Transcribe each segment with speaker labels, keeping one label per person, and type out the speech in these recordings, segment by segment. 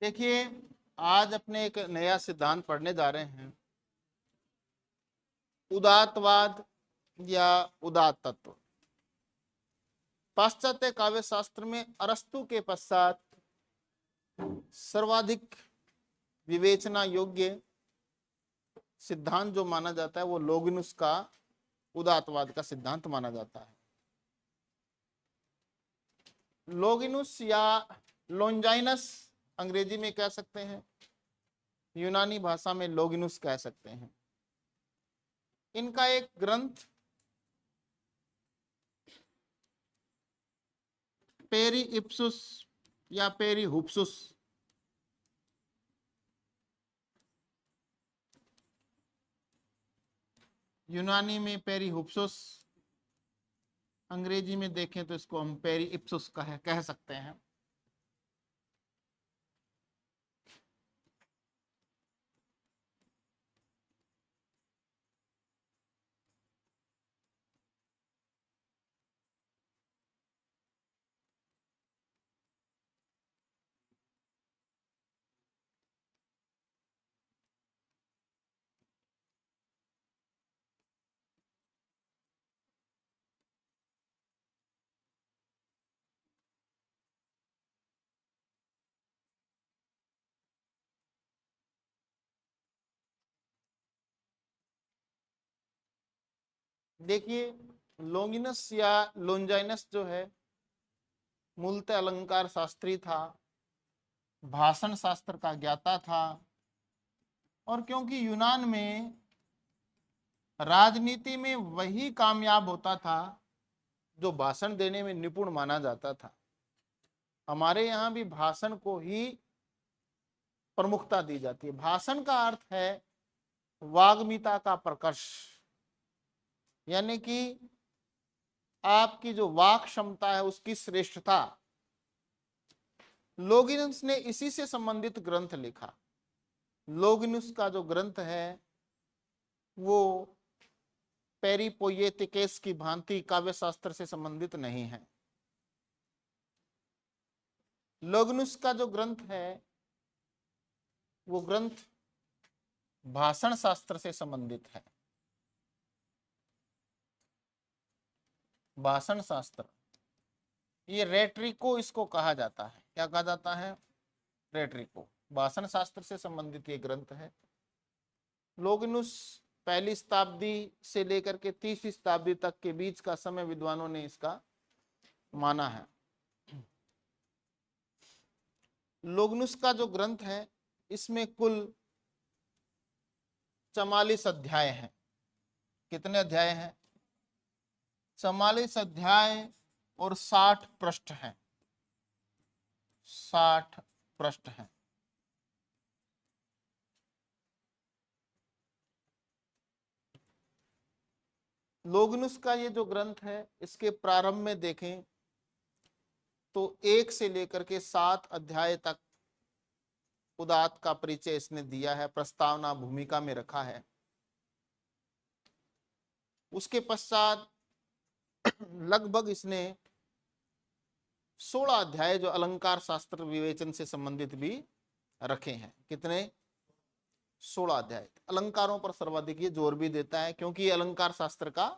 Speaker 1: देखिए, आज अपने एक नया सिद्धांत पढ़ने जा रहे हैं, उदात्तवाद या उदात्त तत्व। पाश्चात्य काव्य शास्त्र में अरस्तु के पश्चात सर्वाधिक विवेचना योग्य सिद्धांत जो माना जाता है वो लोगिनुस का उदात्तवाद का सिद्धांत माना जाता है। लोगिनुस या लोंजाइनस अंग्रेजी में कह सकते हैं, यूनानी भाषा में लोगिनुस कह सकते हैं। इनका एक ग्रंथ पेरी इप्सुस या पेरी हुप्सुस यूनानी में पेरी हुप्सुस, अंग्रेजी में देखें तो इसको हम पेरी इप्सुस कह सकते हैं। देखिए, लोंगिनस या लोंजाइनस जो है मूलतः अलंकार शास्त्री था, भाषण शास्त्र का ज्ञाता था, और क्योंकि यूनान में राजनीति में वही कामयाब होता था जो भाषण देने में निपुण माना जाता था। हमारे यहाँ भी भाषण को ही प्रमुखता दी जाती है। भाषण का अर्थ है वाग्मिता का प्रकर्ष, यानी कि आपकी जो वाक क्षमता है उसकी श्रेष्ठता। लोगिनस ने इसी से संबंधित ग्रंथ लिखा। लोगिनस का जो ग्रंथ है वो पेरिपोइएटिकेस की भांति काव्य शास्त्र से संबंधित नहीं है। लोगिनस का जो ग्रंथ है वो ग्रंथ भाषण शास्त्र से संबंधित है। भाषण शास्त्र, ये रेट्रिको इसको कहा जाता है। क्या कहा जाता है? रेट्रिको। भाषण शास्त्र से संबंधित ये ग्रंथ है। लोगिनुस पहली शताब्दी से लेकर के 30वीं शताब्दी तक के बीच का समय विद्वानों ने इसका माना है। लोगिनुस का जो ग्रंथ है इसमें कुल 44 अध्याय हैं। कितने अध्याय हैं? 44 अध्याय और 60 पृष्ठ हैं। 60 पृष्ठ हैं। लोगिनुस का ये जो ग्रंथ है इसके प्रारंभ में देखें तो 1 से लेकर के 7 अध्याय तक उदात्त का परिचय इसने दिया है, प्रस्तावना भूमिका में रखा है। उसके पश्चात लगभग इसने 16 अध्याय जो अलंकार शास्त्र विवेचन से संबंधित भी रखे हैं। कितने? 16 अध्याय। अलंकारों पर सर्वाधिक ये जोर भी देता है क्योंकि ये अलंकार शास्त्र का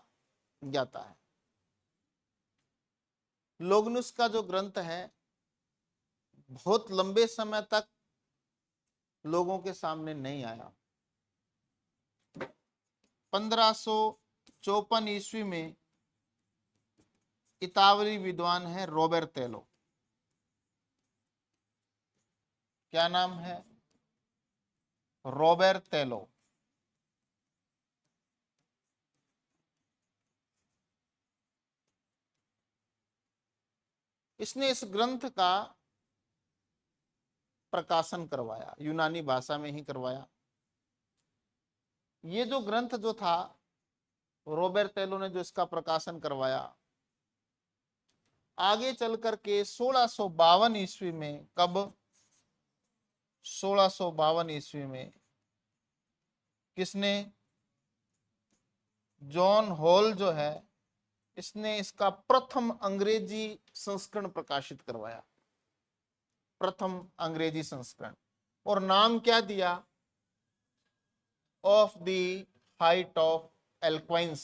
Speaker 1: ज्ञाता है। लोगिनुस का जो ग्रंथ है बहुत लंबे समय तक लोगों के सामने नहीं आया। 1554 ईस्वी में इतावली विद्वान है रोबेर्तेलो। क्या नाम है? रोबेर्तेलो। इसने इस ग्रंथ का प्रकाशन करवाया, यूनानी भाषा में ही करवाया। ये जो ग्रंथ जो था रोबेर्तेलो ने जो इसका प्रकाशन करवाया, आगे चल करके 1652 ईस्वी में, कब? 1652 ईस्वी में किसने? जॉन हॉल जो है इसने इसका प्रथम अंग्रेजी संस्करण प्रकाशित करवाया। प्रथम अंग्रेजी संस्करण। और नाम क्या दिया? ऑफ द हाइट ऑफ एल्क्वाइंस।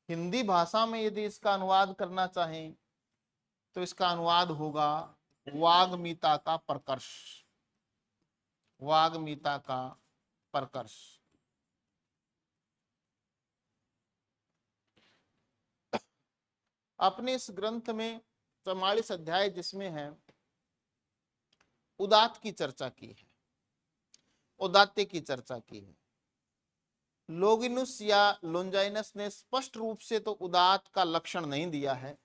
Speaker 1: हिंदी भाषा में यदि इसका अनुवाद करना चाहें तो इसका अनुवाद होगा वाग्मीता का प्रकर्ष। वाग्मीता का प्रकर्ष। अपने इस ग्रंथ में 44 अध्याय जिसमें है उदात्त की चर्चा की है, उदात्त की चर्चा की है। लोगिनुस या लोंजाइनस ने स्पष्ट रूप से तो उदात्त का लक्षण नहीं दिया है,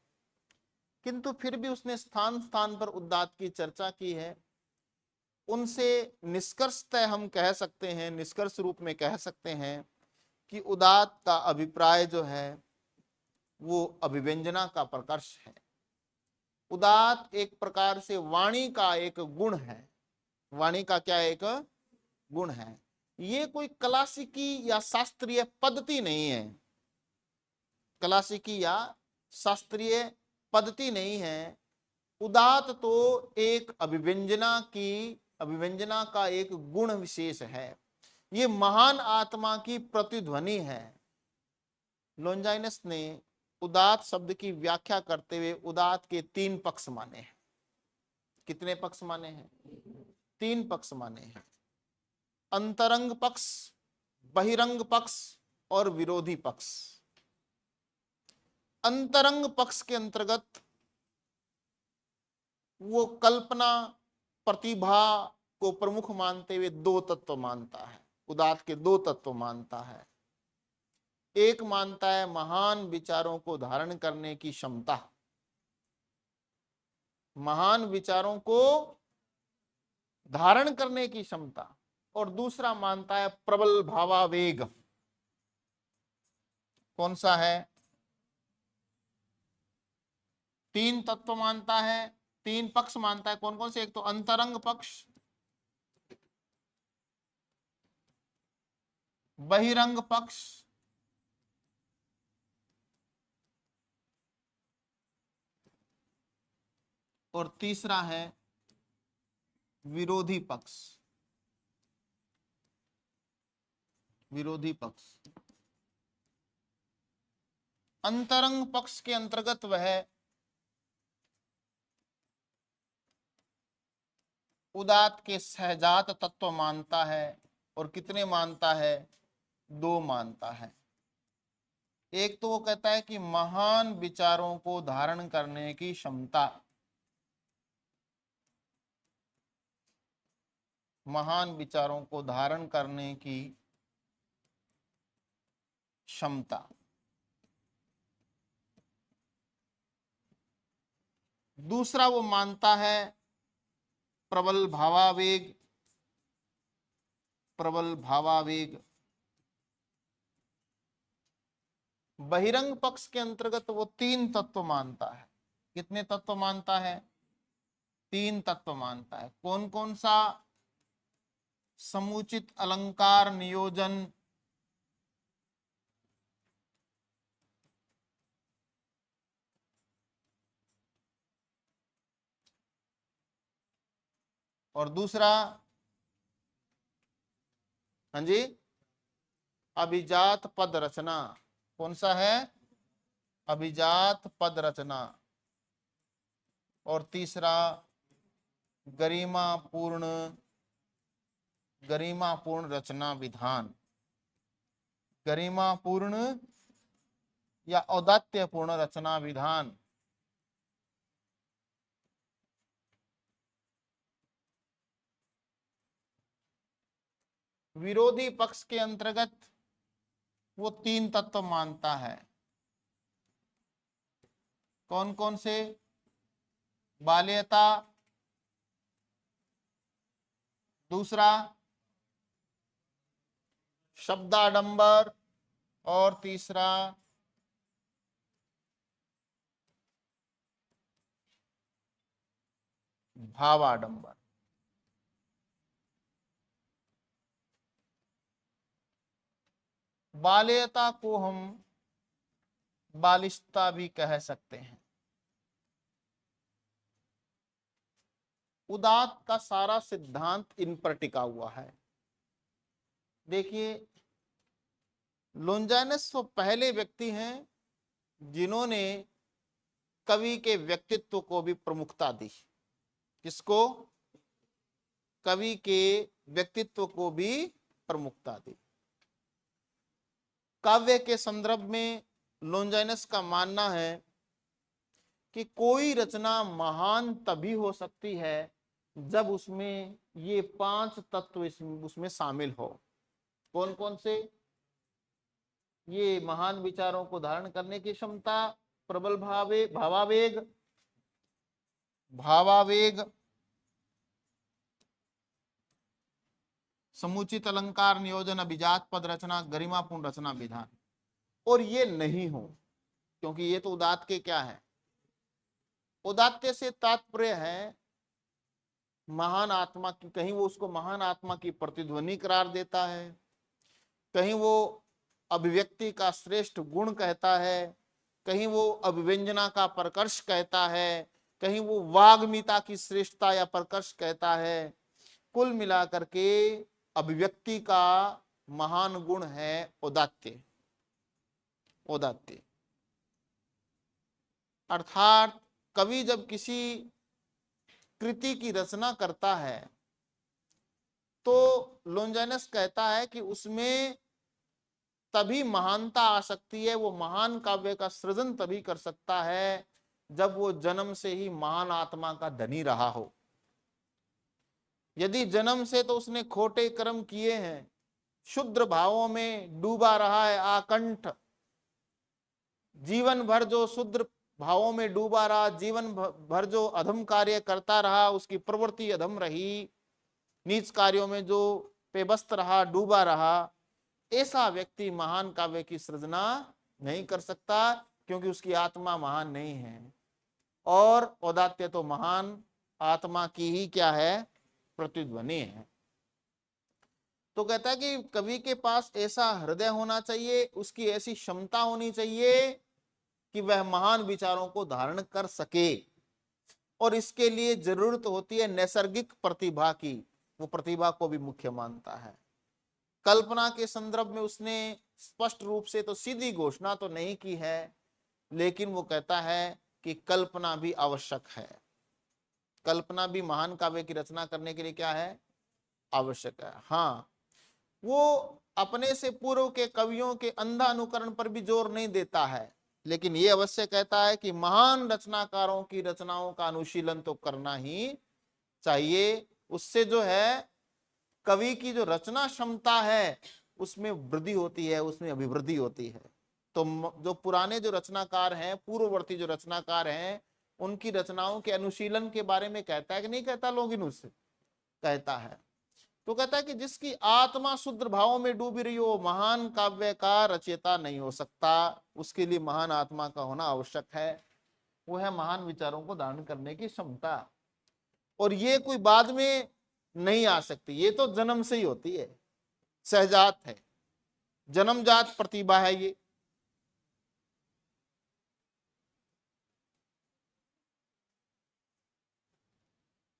Speaker 1: किंतु फिर भी उसने स्थान स्थान पर उदात्त की चर्चा की है। उनसे निष्कर्षतः हम कह सकते हैं, निष्कर्ष रूप में कह सकते हैं कि उदात्त का अभिप्राय जो है वो अभिव्यंजना का प्रकर्ष है। उदात्त एक प्रकार से वाणी का एक गुण है। वाणी का क्या एक गुण है। ये कोई क्लासिकी या शास्त्रीय पद्धति नहीं है, क्लासिकी या शास्त्रीय पद्धति नहीं है। उदात्त तो एक अभिव्यंजना का एक गुण विशेष है। ये महान आत्मा की प्रतिध्वनि है। लोंजाइनस ने उदात्त शब्द की व्याख्या करते हुए उदात्त के 3 पक्ष माने हैं। कितने पक्ष माने हैं? 3 पक्ष माने हैं। अंतरंग पक्ष, बहिरंग पक्ष और विरोधी पक्ष। अंतरंग पक्ष के अंतर्गत वो कल्पना प्रतिभा को प्रमुख मानते हुए 2 तत्व मानता है। उदात्त के 2 तत्व मानता है। एक मानता है महान विचारों को धारण करने की क्षमता, महान विचारों को धारण करने की क्षमता। और दूसरा मानता है प्रबल भावावेग। कौन सा है? 3 तत्व मानता है, 3 पक्ष मानता है। कौन कौन से? एक तो अंतरंग पक्ष, बहिरंग पक्ष और तीसरा है विरोधी पक्ष। विरोधी पक्ष। अंतरंग पक्ष के अंतर्गत वह उदात्त के सहजात तत्व मानता है। और कितने मानता है? 2 मानता है। एक तो वो कहता है कि महान विचारों को धारण करने की क्षमता, महान विचारों को धारण करने की क्षमता। दूसरा वो मानता है प्रबल भावावेग। प्रबल भावावेग। बहिरंग पक्ष के अंतर्गत वो 3 तत्व मानता है। कितने तत्व मानता है? 3 तत्व मानता है। कौन कौन सा? समुचित अलंकार नियोजन, और दूसरा, हाँ जी, अभिजात पद रचना। कौन सा है? अभिजात पद रचना। और तीसरा गरिमापूर्ण, गरिमापूर्ण रचना विधान। गरिमापूर्ण या औदात्यपूर्ण रचना विधान। विरोधी पक्ष के अंतर्गत वो 3 तत्व मानता है। कौन कौन से? बाल्यता, दूसरा शब्दाडंबर और तीसरा भावाडंबर। बाल्यता को हम बालिशता भी कह सकते हैं। उदात का सारा सिद्धांत इन पर टिका हुआ है। देखिए, लोंजाइनस वो पहले व्यक्ति हैं जिन्होंने कवि के व्यक्तित्व को भी प्रमुखता दी। किसको? कवि के व्यक्तित्व को भी प्रमुखता दी। काव्य के संदर्भ में लोंजाइनस का मानना है कि कोई रचना महान तभी हो सकती है जब उसमें ये 5 तत्व उसमें शामिल हो। कौन कौन से? ये महान विचारों को धारण करने की क्षमता, प्रबल भावावेग, समुचित अलंकार नियोजन, अभिजात पद रचना, गरिमापूर्ण रचना विधान। और ये नहीं हो, क्योंकि ये तो उदात्त के क्या है? उदात्त से तात्पर्य है महान आत्मा की। कहीं वो उसको महान आत्मा की प्रतिध्वनि करार देता है, कहीं वो अभिव्यक्ति का श्रेष्ठ गुण कहता है, कहीं वो अभिव्यंजना का प्रकर्ष कहता है, कहीं वो वाग्मिता की श्रेष्ठता या प्रकर्ष कहता है। कुल मिलाकर के अभिव्यक्ति का महान गुण है औदात्य। औदात्य अर्थात कवि जब किसी कृति की रचना करता है तो लोंजाइनस कहता है कि उसमें तभी महानता आ सकती है, वो महान काव्य का सृजन तभी कर सकता है जब वो जन्म से ही महान आत्मा का धनी रहा हो। यदि जन्म से तो उसने खोटे कर्म किए हैं, शुद्र भावों में डूबा रहा है आकंठ, जीवन भर जो शुद्र भावों में डूबा रहा, जीवन भर जो अधम कार्य करता रहा, उसकी प्रवृत्ति अधम रही, नीच कार्यों में जो पेबस्त रहा, डूबा रहा, ऐसा व्यक्ति महान काव्य की सृजना नहीं कर सकता, क्योंकि उसकी आत्मा महान नहीं है। और औदात्य तो महान आत्मा की ही क्या है? प्रतिध्वनि है। तो कहता है कि कवि के पास ऐसा हृदय होना चाहिए, उसकी ऐसी क्षमता होनी चाहिए कि वह महान विचारों को धारण कर सके। और इसके लिए जरूरत होती है नैसर्गिक प्रतिभा की। वो प्रतिभा को भी मुख्य मानता है। कल्पना के संदर्भ में उसने स्पष्ट रूप से तो सीधी घोषणा तो नहीं की है, लेकिन वो कहता है कि कल्पना भी आवश्यक है। कल्पना भी महान काव्य की रचना करने के लिए क्या है? आवश्यक है। हाँ, वो अपने से पूर्व के कवियों के अंधा अनुकरण पर भी जोर नहीं देता है, लेकिन ये अवश्य कहता है कि महान रचनाकारों की रचनाओं का अनुशीलन तो करना ही चाहिए। उससे जो है कवि की जो रचना क्षमता है उसमें वृद्धि होती है, उसमें अभिवृद्धि होती है। तो जो पुराने जो रचनाकार हैं, पूर्ववर्ती जो रचनाकार हैं, उनकी रचनाओं के अनुशीलन के बारे में कहता है कि नहीं कहता? लोगिनुस कहता है। तो कहता है कि जिसकी आत्मा शुद्र भावों में डूबी रही हो, महान काव्य का रचयिता नहीं हो सकता। उसके लिए महान आत्मा का होना आवश्यक है। वो है महान विचारों को धारण करने की क्षमता। और ये कोई बाद में नहीं आ सकती, ये तो जन्म से ही होती है, सहजात है, जन्मजात प्रतिभा है ये।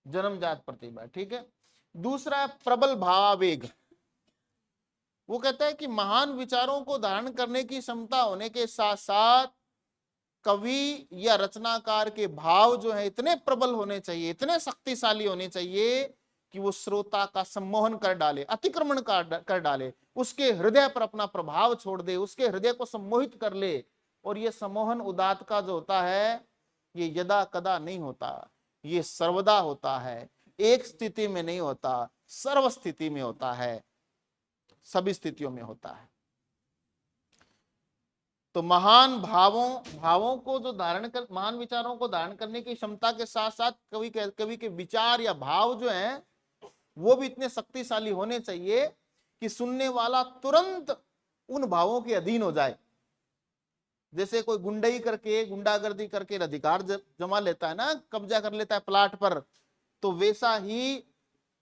Speaker 1: जन्मजात प्रतिभा, ठीक है। दूसरा है प्रबल भावावेग। वो कहता है कि महान विचारों को धारण करने की क्षमता होने के साथ साथ कवि या रचनाकार के भाव जो है इतने प्रबल होने चाहिए, इतने शक्तिशाली होने चाहिए कि वो श्रोता का सम्मोहन कर डाले, अतिक्रमण कर डाले, उसके हृदय पर अपना प्रभाव छोड़ दे, उसके हृदय को सम्मोहित कर ले। और ये सम्मोहन उदात्त का जो होता है, ये यदा कदा नहीं होता, ये सर्वदा होता है। एक स्थिति में नहीं होता, सर्व स्थिति में होता है, सभी स्थितियों में होता है। तो महान भावों को जो धारण कर, महान विचारों को धारण करने की क्षमता के साथ साथ कवि के विचार या भाव जो हैं वो भी इतने शक्तिशाली होने चाहिए कि सुनने वाला तुरंत उन भावों के अधीन हो जाए। जैसे कोई गुंडाई करके, गुंडागर्दी करके अधिकार जमा लेता है ना, कब्जा कर लेता है प्लाट पर, तो वैसा ही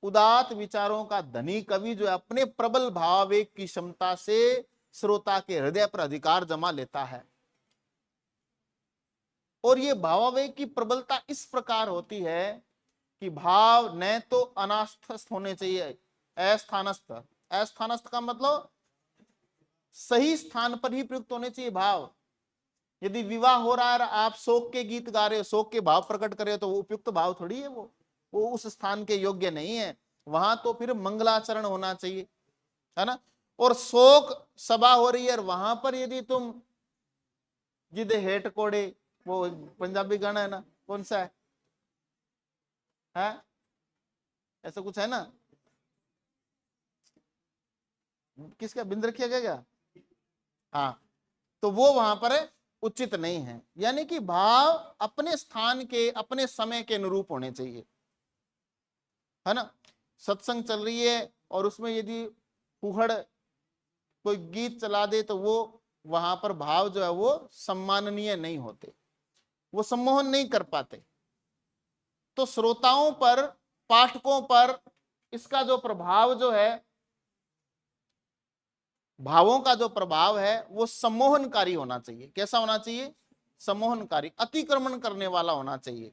Speaker 1: उदात्त विचारों का धनी कवि जो है अपने प्रबल भावावेग की क्षमता से श्रोता के हृदय पर अधिकार जमा लेता है। और ये भावावेग की प्रबलता इस प्रकार होती है कि भाव न तो अनास्थस्थ होने चाहिए, अस्थानस्थ। अस्थानस्थ का मतलब सही स्थान पर ही प्रयुक्त होने चाहिए भाव। यदि विवाह हो रहा है, आप शोक के गीत गा रहे हो, शोक के भाव प्रकट कर रहे हो, तो वो उपयुक्त भाव थोड़ी है, वो उस स्थान के योग्य नहीं है। वहां तो फिर मंगलाचरण होना चाहिए, है ना। और शोक सभा हो रही है, वहां पर यदि तुम जिदे हेट कोड़े, वो पंजाबी गाना है ना, कौन सा है ऐसा कुछ है ना, किसका, बिंद्र किया गया। हाँ, तो वो वहां पर उचित नहीं है। यानी कि भाव अपने स्थान के, अपने समय के अनुरूप होने चाहिए, है ना। सत्संग चल रही है और उसमें यदि फुहड़ कोई गीत चला दे, तो वो वहां पर भाव जो है वो सम्माननीय नहीं होते, वो सम्मोहन नहीं कर पाते। तो श्रोताओं पर, पाठकों पर इसका जो प्रभाव जो है, भावों का जो प्रभाव है वो सम्मोहनकारी होना चाहिए। कैसा होना चाहिए, सम्मोहनकारी, अतिक्रमण करने वाला होना चाहिए।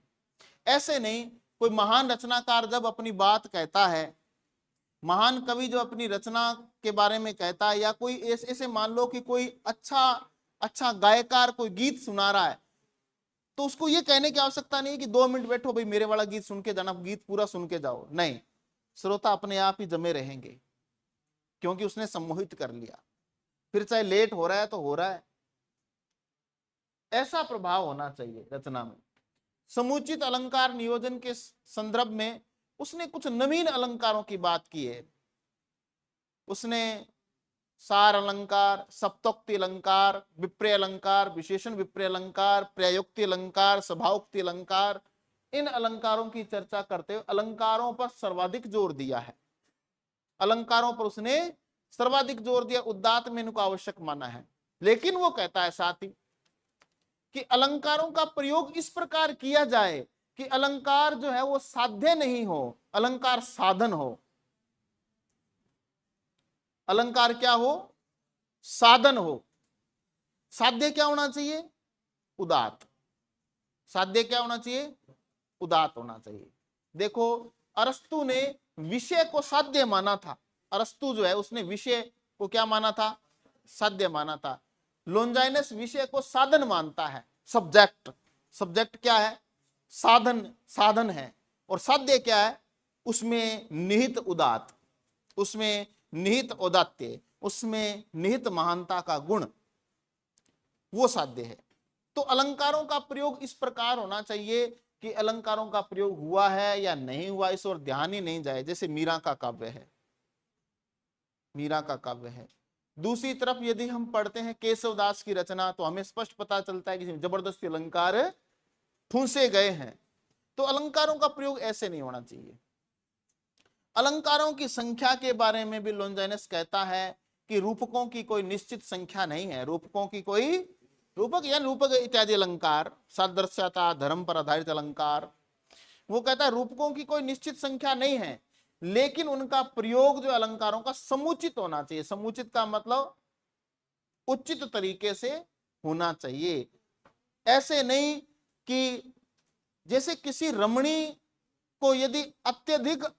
Speaker 1: ऐसे नहीं, कोई महान रचनाकार जब अपनी बात कहता है, महान कवि जो अपनी रचना के बारे में कहता है, या कोई ऐसे मान लो कि कोई अच्छा अच्छा गायकार कोई गीत सुना रहा है, तो उसको ये कहने की आवश्यकता नहीं है कि 2 मिनट बैठो भाई मेरे वाला गीत सुन के जाना, गीत पूरा सुन के जाओ। नहीं, श्रोता अपने आप ही जमे रहेंगे, क्योंकि उसने सम्मोहित कर लिया। फिर चाहे लेट हो रहा है तो हो रहा है। ऐसा प्रभाव होना चाहिए रचना में। समुचित अलंकार नियोजन के संदर्भ में उसने कुछ नवीन अलंकारों की बात की है। उसने सार अलंकार, सप्तोक्ति अलंकार, विप्रय अलंकार, विशेषण विप्रय अलंकार, प्रयोक्ति अलंकार, सभाउक्ति अलंकार, इन अलंकारों की चर्चा करते हुए अलंकारों पर सर्वाधिक जोर दिया है। अलंकारों पर उसने सर्वाधिक जोर दिया, उदात्त में इनको आवश्यक माना है। लेकिन वो कहता है साथ ही कि अलंकारों का प्रयोग इस प्रकार किया जाए कि अलंकार जो है वो साध्य नहीं हो, अलंकार साधन हो। अलंकार क्या हो, साधन हो। साध्य क्या होना चाहिए, उदात्त। साध्य क्या होना चाहिए, उदात्त होना चाहिए। देखो, अरस्तु ने विषय को साध्य माना था। अरस्तु जो है उसने विषय को क्या माना था, साध्य माना था। लोंजाइनस विषय को साधन मानता है, सब्जेक्ट। सब्जेक्ट क्या है, साधन, साधन है। और साध्य क्या है, उसमें निहित उदात्त, उसमें निहित औदात्य, उसमें निहित महानता का गुण, वो साध्य है। तो अलंकारों का प्रयोग इस प्रकार होना चाहिए कि अलंकारों का प्रयोग हुआ है या नहीं हुआ इस ओर ध्यान ही नहीं जाए। जैसे मीरा का काव्य है, मीरा का काव्य है। दूसरी तरफ यदि हम पढ़ते हैं केशवदास की रचना, तो हमें स्पष्ट पता चलता है कि जबरदस्ती अलंकार ठूंसे गए हैं। तो अलंकारों का प्रयोग ऐसे नहीं होना चाहिए। अलंकारों की संख्या के बारे में भी लोंजाइनस कहता है कि रूपकों की कोई निश्चित संख्या नहीं है। रूपकों की कोई, रूपक या रूपक इत्यादि अलंकार, सादृश्यता, धर्म पर आधारित अलंकार, वो कहता है रूपकों की कोई निश्चित संख्या नहीं है, लेकिन उनका प्रयोग जो अलंकारों का समुचित होना चाहिए। समुचित का मतलब उचित तरीके से होना चाहिए। ऐसे नहीं कि जैसे किसी रमणी को यदि अत्यधिक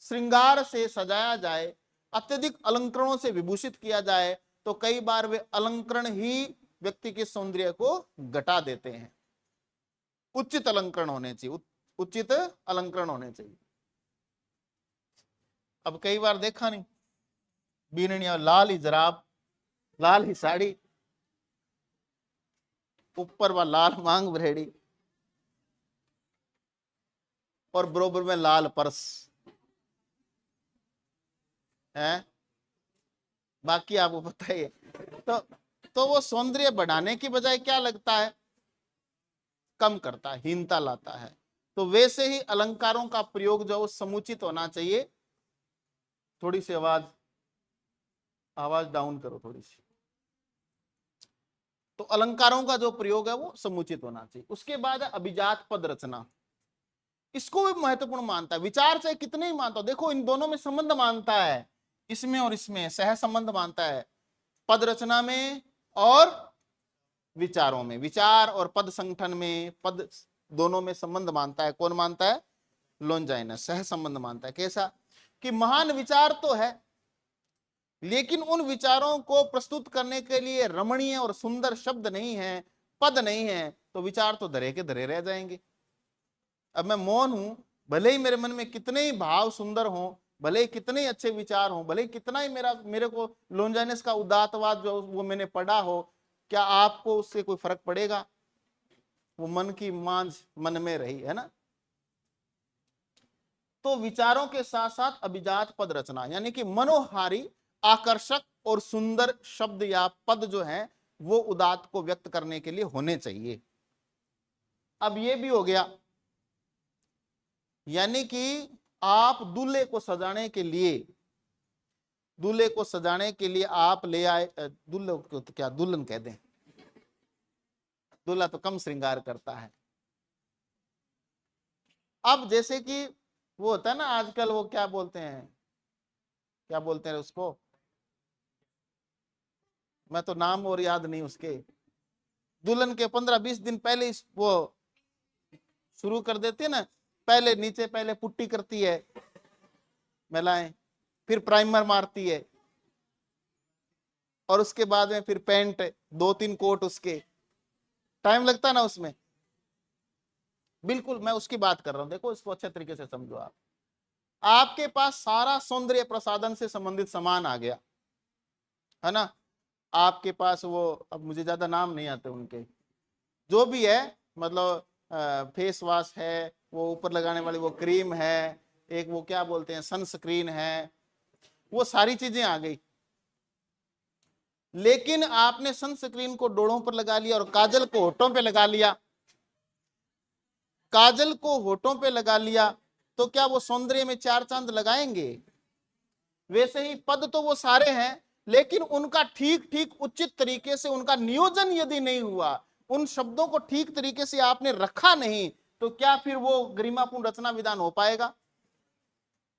Speaker 1: श्रृंगार से सजाया जाए, अत्यधिक अलंकरणों से विभूषित किया जाए, तो कई बार वे अलंकरण ही व्यक्ति के सौंदर्य को घटा देते हैं। उचित अलंकरण होने चाहिए, उचित अलंकरण होने चाहिए। अब कई बार देखा नहीं, बीननिया लाल ही जराब, लाल ही साड़ी, ऊपर व लाल मांग भरेड़ी, और बरोबर में लाल पर्स है। बाकी आपको पता ही है। तो वो सौंदर्य बढ़ाने की बजाय क्या लगता है, कम करता है, हीनता लाता है। तो वैसे ही अलंकारों का प्रयोग जो है वो समुचित होना चाहिए। थोड़ी सी आवाज आवाज डाउन करो थोड़ी सी। तो अलंकारों का जो प्रयोग है वो समुचित होना चाहिए। उसके बाद अभिजात पद रचना, इसको भी महत्वपूर्ण मानता है। विचार से कितने ही मानता हो, देखो इन दोनों में संबंध मानता है, इसमें और इसमें सह संबंध मानता है, पद रचना में और विचारों में, विचार और पद संगठन में, पद दोनों में संबंध मानता है। कौन मानता है, लॉन्जाइनस सह संबंध मानता है। कैसा कि महान विचार तो है, लेकिन उन विचारों को प्रस्तुत करने के लिए रमणीय और सुंदर शब्द नहीं है, पद नहीं है, तो विचार तो धरे के धरे रह जाएंगे। अब मैं मौन हूं, भले ही मेरे मन में कितने ही भाव सुंदर हों, भले ही कितने ही अच्छे विचार हों, भले ही कितना ही मेरे को लॉन्जाइनस का उदात्तवाद जो वो मैंने पढ़ा हो, क्या आपको उससे कोई फर्क पड़ेगा? वो मन की मांझ मन में रही है ना। तो विचारों के साथ साथ अभिजात पद रचना, यानी कि मनोहारी, आकर्षक और सुंदर शब्द या पद जो है वो उदात्त को व्यक्त करने के लिए होने चाहिए। अब ये भी हो गया, यानी कि आप दूल्हे को सजाने के लिए आप ले आए, दूल्हे को तो क्या दुल्हन कह दें, दूल्हा तो कम श्रृंगार करता है। अब जैसे कि वो होता है ना आजकल, वो क्या बोलते हैं उसको, मैं तो नाम और याद नहीं उसके, दुल्हन के 15-20 दिन पहले वो शुरू कर देते हैं ना, पहले नीचे पहले पुट्टी करती है महिलाएं, फिर प्राइमर मारती है, और उसके बाद में फिर पेंट, 2-3 कोट, उसके टाइम लगता है ना उसमें। बिल्कुल मैं उसकी बात कर रहा हूं, देखो इसको अच्छे तरीके से समझो। आपके पास सारा सौंदर्य प्रसाधन से संबंधित सामान आ गया है ना, आपके पास वो, अब मुझे ज्यादा नाम नहीं आते उनके, जो भी है, मतलब फेस वॉश है, वो ऊपर लगाने वाली वो क्रीम है, एक वो क्या बोलते हैं सनस्क्रीन है, वो सारी चीजें आ गई। लेकिन आपने सनस्क्रीन को डोड़ों पर लगा लिया और काजल को होठों पे लगा लिया, तो क्या वो सौंदर्य में 4 चांद लगाएंगे? वैसे ही पद तो वो सारे हैं, लेकिन उनका ठीक ठीक उचित तरीके से उनका नियोजन यदि नहीं हुआ, उन शब्दों को ठीक तरीके से आपने रखा नहीं, तो क्या फिर वो गरिमापूर्ण रचना विधान हो पाएगा?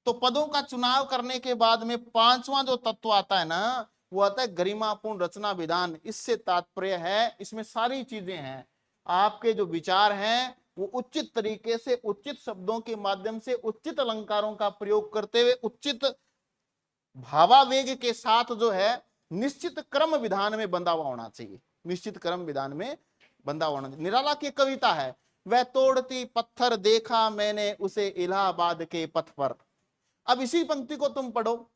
Speaker 1: तो पदों का चुनाव करने के बाद में 5वां जो तत्व आता है ना, वो आता है गरिमापूर्ण रचना विधान। इससे तात्पर्य है, इसमें सारी चीजें हैं, आपके जो विचार हैं वो उचित तरीके से, उचित शब्दों के माध्यम से, उचित अलंकारों का प्रयोग करते हुए, उचित भावावेग के साथ जो है निश्चित क्रम विधान में बंधा हुआ होना चाहिए, निश्चित क्रम विधान में बंधा होना चाहिए। निराला की कविता है, वह तोड़ती पत्थर देखा मैंने उसे इलाहाबाद के पथ पर। अब इसी पंक्ति को तुम पढ़ो,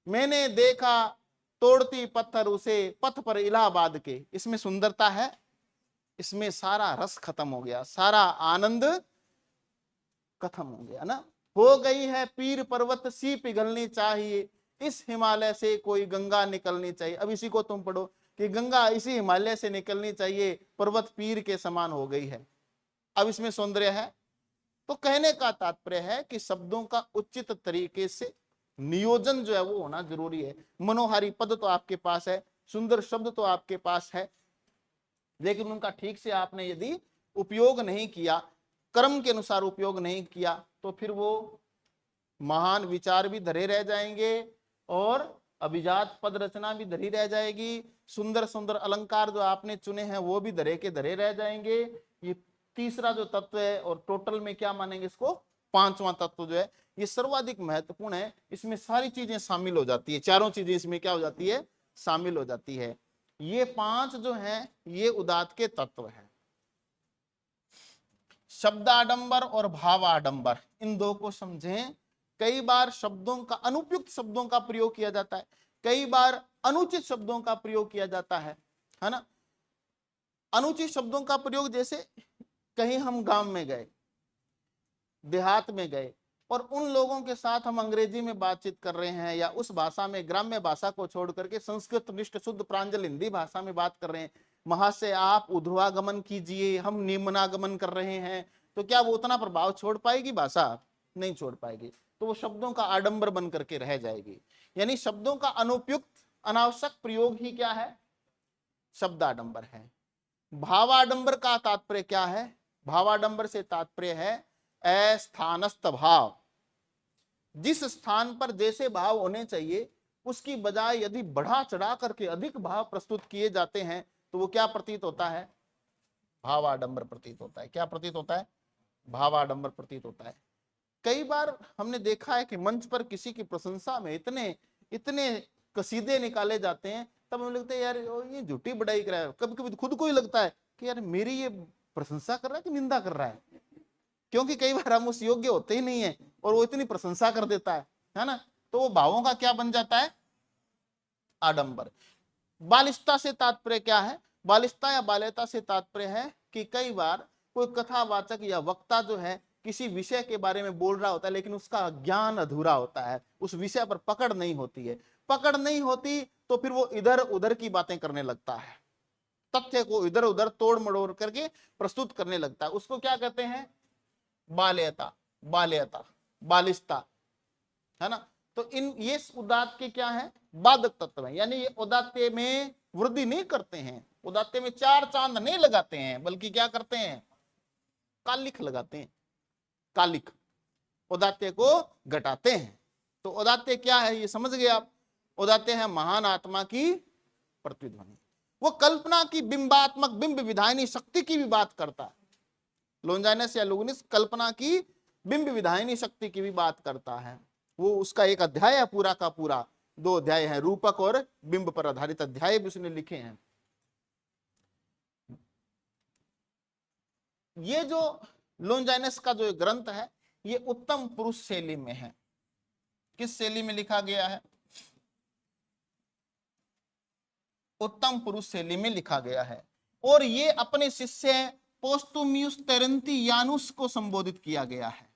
Speaker 1: मैंने देखा तोड़ती पत्थर उसे पथ पर इलाहाबाद के, इसमें सुंदरता है, इसमें सारा रस खत्म हो गया, सारा आनंद खत्म हो गया ना। हो गई है पीर पर्वत सी पिघलनी चाहिए, इस हिमालय से कोई गंगा निकलनी चाहिए। अब इसी को तुम पढ़ो कि गंगा इसी हिमालय से निकलनी चाहिए, पर्वत पीर के समान हो गई है। अब इसमें सौंदर्य है। तो कहने का तात्पर्य है कि शब्दों का उचित तरीके से नियोजन जो है वो होना जरूरी है। मनोहारी पद तो आपके पास है, सुंदर शब्द तो आपके पास है, लेकिन उनका ठीक से आपने यदि उपयोग नहीं किया, क्रम के अनुसार उपयोग नहीं किया, तो फिर वो महान विचार भी धरे रह जाएंगे और अभिजात पद रचना भी धरी रह जाएगी, सुंदर सुंदर अलंकार जो आपने चुने हैं वो भी धरे के धरे रह जाएंगे। ये तीसरा जो तत्व है, और टोटल में क्या मानेंगे इसको, 5वां तत्व जो है ये सर्वाधिक महत्वपूर्ण है। इसमें सारी चीजें शामिल हो जाती है, चारों चीजें इसमें क्या हो जाती है, शामिल हो जाती है। ये 5 जो है ये उदात्त के तत्व है। शब्दाडंबर और भावाडंबर, इन दो को समझें। कई बार शब्दों का, अनुपयुक्त शब्दों का प्रयोग किया जाता है, कई बार अनुचित शब्दों का प्रयोग किया जाता है ना। अनुचित शब्दों का प्रयोग, जैसे कहीं हम गांव में गए, देहात में गए, और उन लोगों के साथ हम अंग्रेजी में बातचीत कर रहे हैं, या उस भाषा में, ग्राम्य भाषा को छोड़ करके संस्कृत निष्ठ शुद्ध प्रांजल हिंदी भाषा में बात कर रहे हैं, वहां से आप ऊर्ध्वागमन कीजिए, हम निम्नागमन कर रहे हैं, तो क्या वो उतना प्रभाव छोड़ पाएगी भाषा? नहीं छोड़ पाएगी। तो वो शब्दों का आडंबर बन करके रह जाएगी। यानी शब्दों का अनुपयुक्त अनावश्यक प्रयोग ही क्या है, शब्दाडंबर है। भावाडंबर का तात्पर्य क्या है? भावाडंबर से तात्पर्य है अस्थानस्थ भाव। जिस स्थान पर जैसे भाव होने चाहिए उसकी बजाय यदि बढ़ा चढ़ा करके अधिक भाव प्रस्तुत किए जाते हैं, तो वो क्या प्रतीत होता है, भावाडंबर प्रतीत होता है। क्या प्रतीत होता है, भावाडंबर प्रतीत होता है। कई बार हमने देखा है कि मंच पर किसी की प्रशंसा में इतने इतने कसीदे निकाले जाते हैं, तब हमें लगता है यार ये झूठी बढ़ाई कर रहा है। कभी कभी खुद को ही लगता है कि यार मेरी ये प्रशंसा कर रहा है कि निंदा कर रहा है, क्योंकि कई बार हम उस योग्य होते ही नहीं है और वो इतनी प्रशंसा कर देता है ना। तो वो भावों का क्या बन जाता है? आडंबर। बालिशता से तात्पर्य क्या है? बालिशता या बाल्यता से तात्पर्य है कि कई बार कोई कथावाचक या वक्ता जो है किसी विषय के बारे में बोल रहा होता है, लेकिन उसका ज्ञान अधूरा होता है, उस विषय पर पकड़ नहीं होती है। पकड़ नहीं होती तो फिर वो इधर उधर की बातें करने लगता है, तथ्य को इधर उधर तोड़ मड़ोड़ करके प्रस्तुत करने लगता है। उसको क्या कहते हैं? बाल्यता, बाल्यता, बालिशता, है ना। तो इन ये उदात्त के क्या है? बाधक तत्व है, यानी ये उदात्त में वृद्धि नहीं करते हैं, उदात्त में चार चांद नहीं लगाते हैं, बल्कि क्या करते हैं? कालिख लगाते हैं, कालिख, उदात्त को घटाते हैं। तो उदात्त क्या है ये समझ गए आप? उदात्त है महान आत्मा की प्रतिध्वनि। वो कल्पना की बिंबात्मक बिंब विधायनी शक्ति की भी बात करता है। लोंजाइनस या लुगनिस कल्पना की बिंब विधायनी शक्ति की भी बात करता है। वो उसका एक अध्याय है पूरा का पूरा, 2 अध्याय हैं, रूपक और बिंब पर आधारित अध्याय भी उसने लिखे हैं। ये जो लोंजाइनस का जो ग्रंथ है ये उत्तम पुरुष शैली में है। किस शैली में लिखा गया है? उत्तम पुरुष शैली में लिखा गया है। और ये अपने शिष्य पोस्तुमियुस तेरेंतियानुस को संबोधित किया गया है।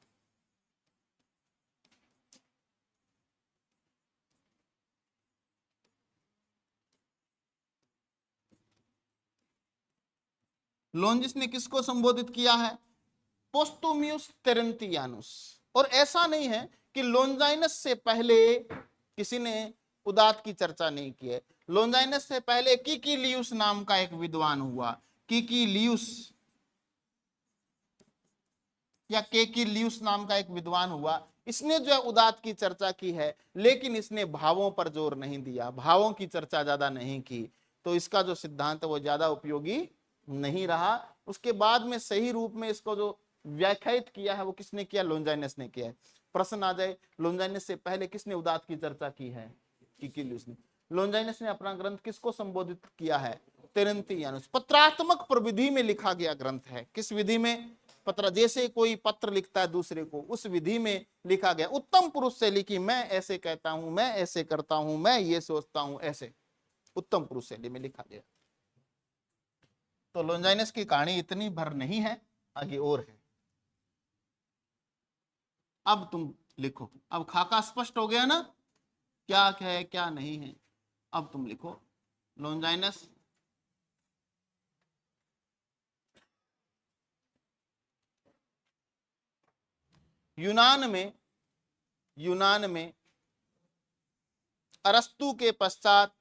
Speaker 1: लोंजिस ने किसको संबोधित किया है? पोस्तुमियुस तेरेंतियानुस। और ऐसा नहीं है कि लोंजाइनस से पहले किसी ने उदात्त की चर्चा नहीं की है। लोंजाइनस से पहले किकिलियुस नाम का एक विद्वान हुआ, किकिलियुस या केकिलियुस नाम का एक विद्वान हुआ। इसने जो है उदात्त की चर्चा की है, लेकिन इसने भावों पर जोर नहीं दिया, भावों की चर्चा ज्यादा नहीं की। तो इसका जो सिद्धांत है वो ज्यादा उपयोगी नहीं रहा। उसके बाद में सही रूप में इसको जो व्याख्यायित किया है वो किसने किया? लोंजाइनस ने किया है। प्रश्न आ जाए, लोंजाइनस से पहले किसने उदात्त की चर्चा की है? किकिलियुस ने। लोंजाइनस ने अपना ग्रंथ किसको संबोधित किया है? तेरेंतियानुस। पत्रात्मक प्रविधि में लिखा गया ग्रंथ है। किस विधि में? पत्र, जैसे कोई पत्र लिखता है दूसरे को, उस विधि में लिखा गया। उत्तम पुरुष शैली की, मैं ऐसे कहता हूं, मैं ऐसे करता हूं, मैं ये सोचता हूं, ऐसे उत्तम पुरुष शैली में लिखा गया। तो लोंजाइनस की कहानी इतनी भर नहीं है, आगे और है। अब तुम लिखो। अब खाका स्पष्ट हो गया ना, क्या है क्या नहीं है। अब तुम लिखो लोंजाइनस यूनान में अरस्तु के पश्चात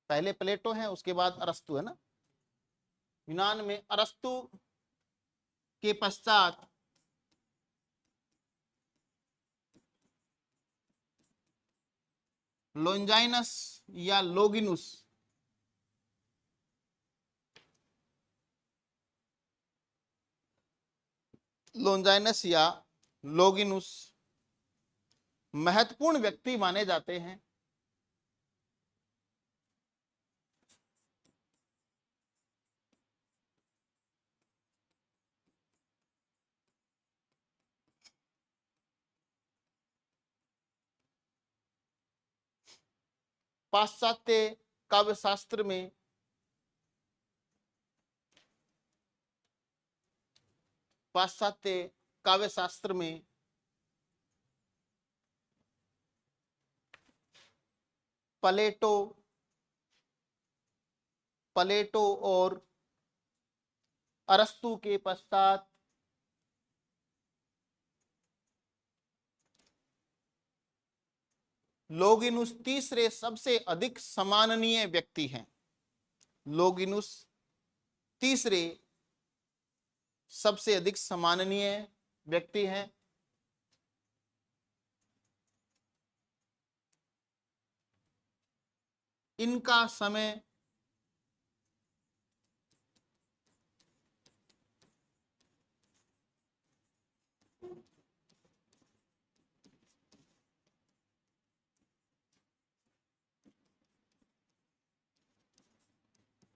Speaker 1: पहले प्लेटो है, उसके बाद अरस्तु है ना। यूनान में अरस्तु के पश्चात लोंजाइनस या लोगिनुस लोंजाइनस या लोगिनुस महत्वपूर्ण व्यक्ति माने जाते हैं। पाश्चात्य काव्यशास्त्र में पाश्चात्य काव्यशास्त्र में प्लेटो और अरस्तु के पश्चात लोगिनुस तीसरे सबसे अधिक सम्माननीय व्यक्ति हैं। लोगिनुस तीसरे सबसे अधिक सम्माननीय व्यक्ति हैं। इनका समय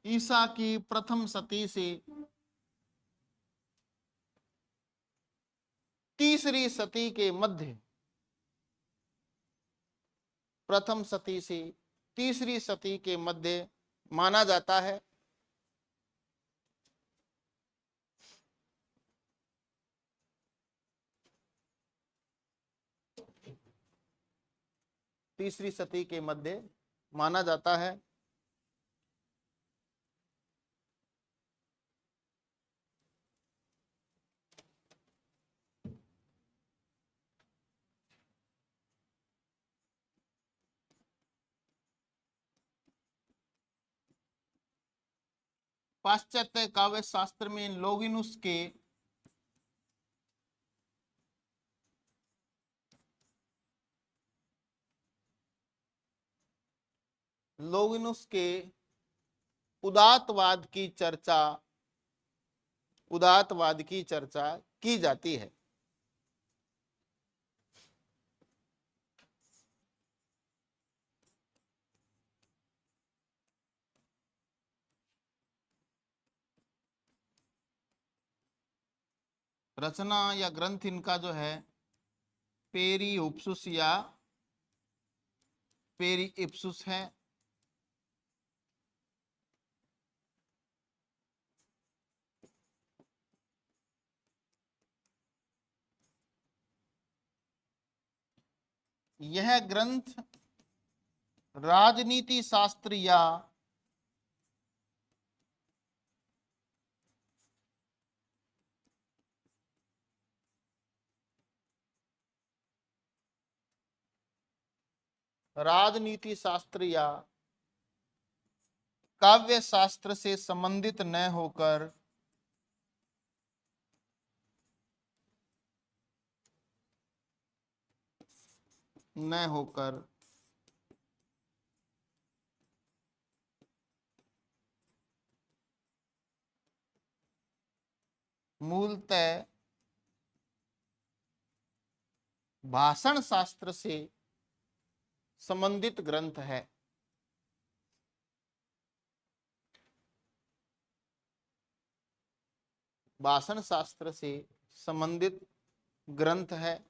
Speaker 1: ईसा की प्रथम सती से तीसरी सती के मध्य, प्रथम सती से तीसरी सती के मध्य माना जाता है। तीसरी सदी के मध्य माना जाता है। पाश्चात्य काव्य शास्त्र में लोगिनुस के उदातवाद की चर्चा की जाती है। रचना या ग्रंथ इनका जो है पेरीओप्सुस या पेरीइप्सुस है। यह ग्रंथ राजनीति शास्त्र या काव्य शास्त्र से संबंधित न होकर मूलतः भाषण शास्त्र से संबंधित ग्रंथ है। भाषण शास्त्र से संबंधित ग्रंथ है।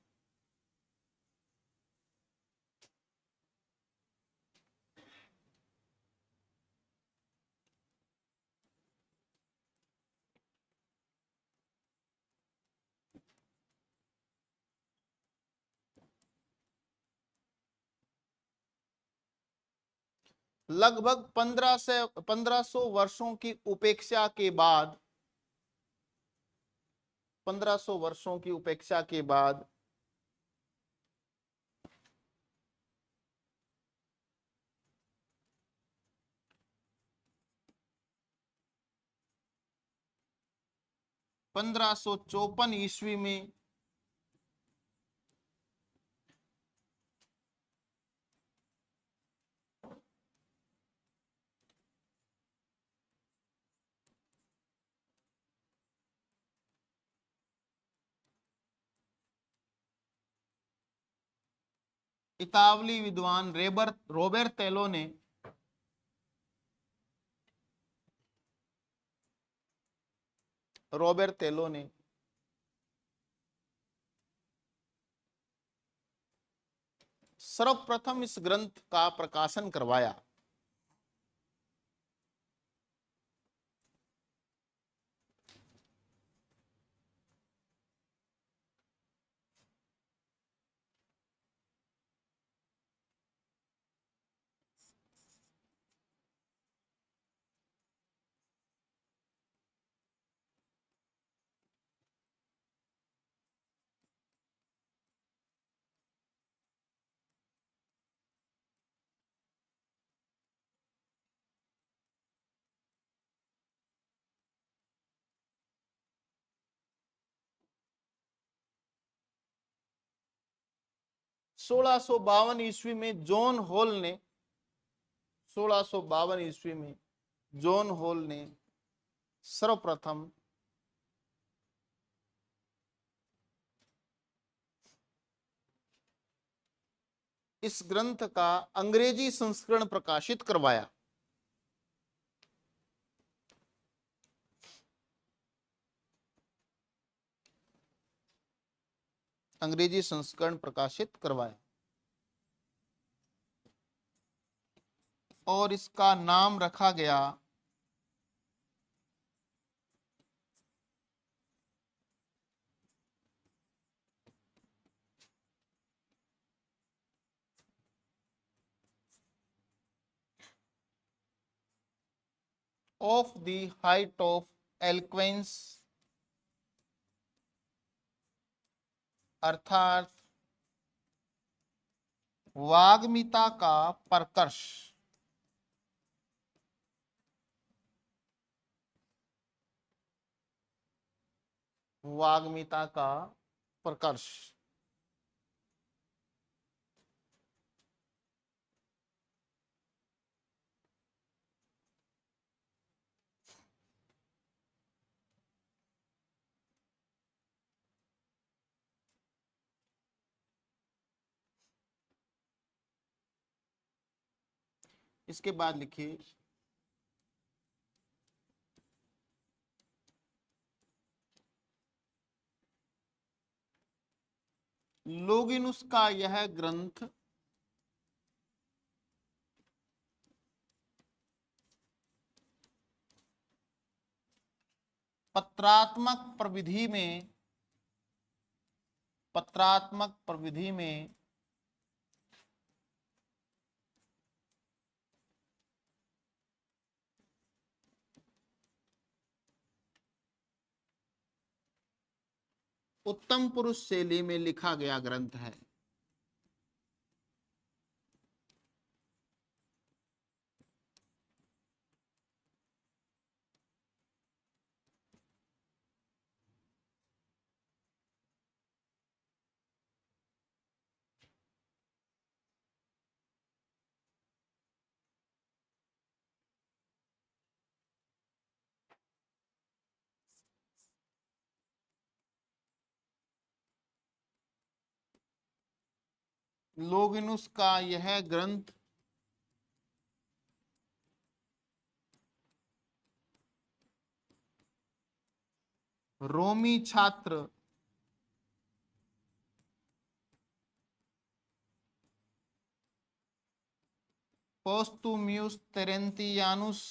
Speaker 1: लगभग 1500 वर्षों की उपेक्षा के बाद 1500 वर्षों की उपेक्षा के बाद पंद्रह सौ चौपन ईस्वी में इतावली विद्वान रोबेर्तेलो ने सर्वप्रथम इस ग्रंथ का प्रकाशन करवाया। सोलह सौ बावन ईस्वी में जॉन हॉल ने सर्वप्रथम इस ग्रंथ का अंग्रेजी संस्करण प्रकाशित करवाया। अंग्रेजी संस्करण प्रकाशित करवाया और इसका नाम रखा गया of the height of eloquence, अर्थात वाग्मिता का प्रकर्ष। वाग्मिता का प्रकर्ष। इसके बाद लिखिए लोगिनुस का यह ग्रंथ पत्रात्मक प्रविधि में उत्तम पुरुष शैली में लिखा गया ग्रंथ है। लोगिनुस का यह ग्रंथ रोमी छात्र पोस्तुमियुस तेरेंतियानुस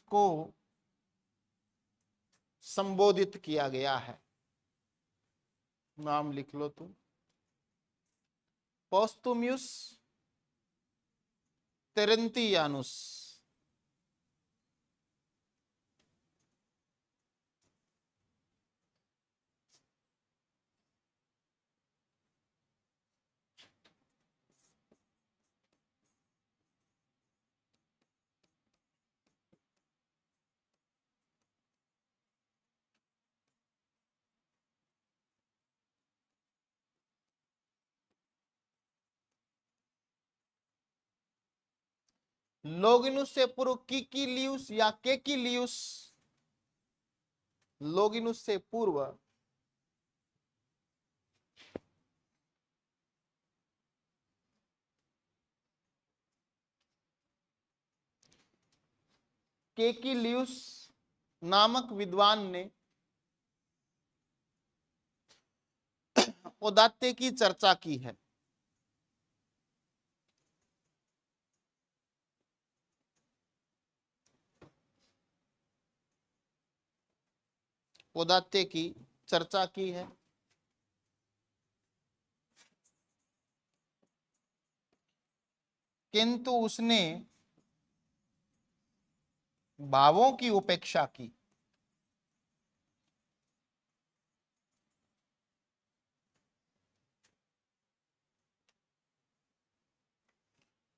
Speaker 1: को संबोधित किया गया है। नाम लिख लो तुम, पोस्तुमियुस तेरेंतियानुस। लोगिनुस से पूर्व किकिलियुस या केकिलियुस, लोगिनुस से पूर्व केकिलियुस नामक विद्वान ने औदात्य की चर्चा की है। औदात्य की चर्चा की है, किंतु उसने भावों की उपेक्षा की।